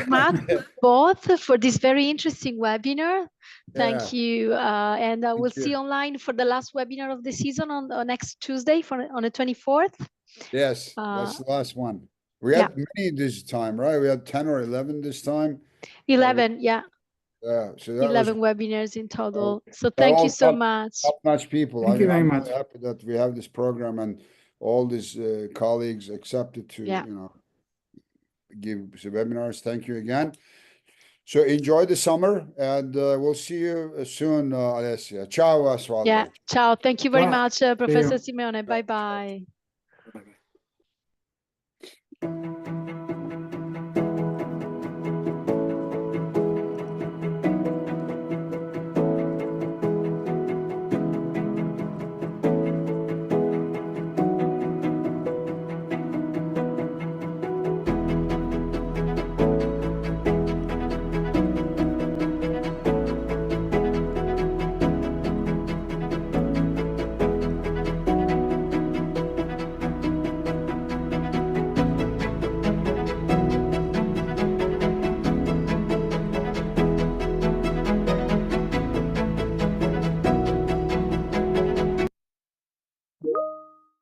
Much both for this very interesting webinar. Thank Yeah. you. And we'll you. see you online for the last webinar of the season on next Tuesday on the 24th. Yes, that's the last one. We had many this time, right? We had 10 or 11 this time. 11, yeah. Yeah, so that 11 webinars in total. So they're thank all you so much. top-notch people. Thank you very I'm much. really happy that we have this program and all these colleagues accepted to, give the webinars. Thank you again. So enjoy the summer, and we'll see you soon, Alessia. Ciao, Osvaldo. Yeah, ciao. Thank you very much, Professor you. Simeone. Bye-bye.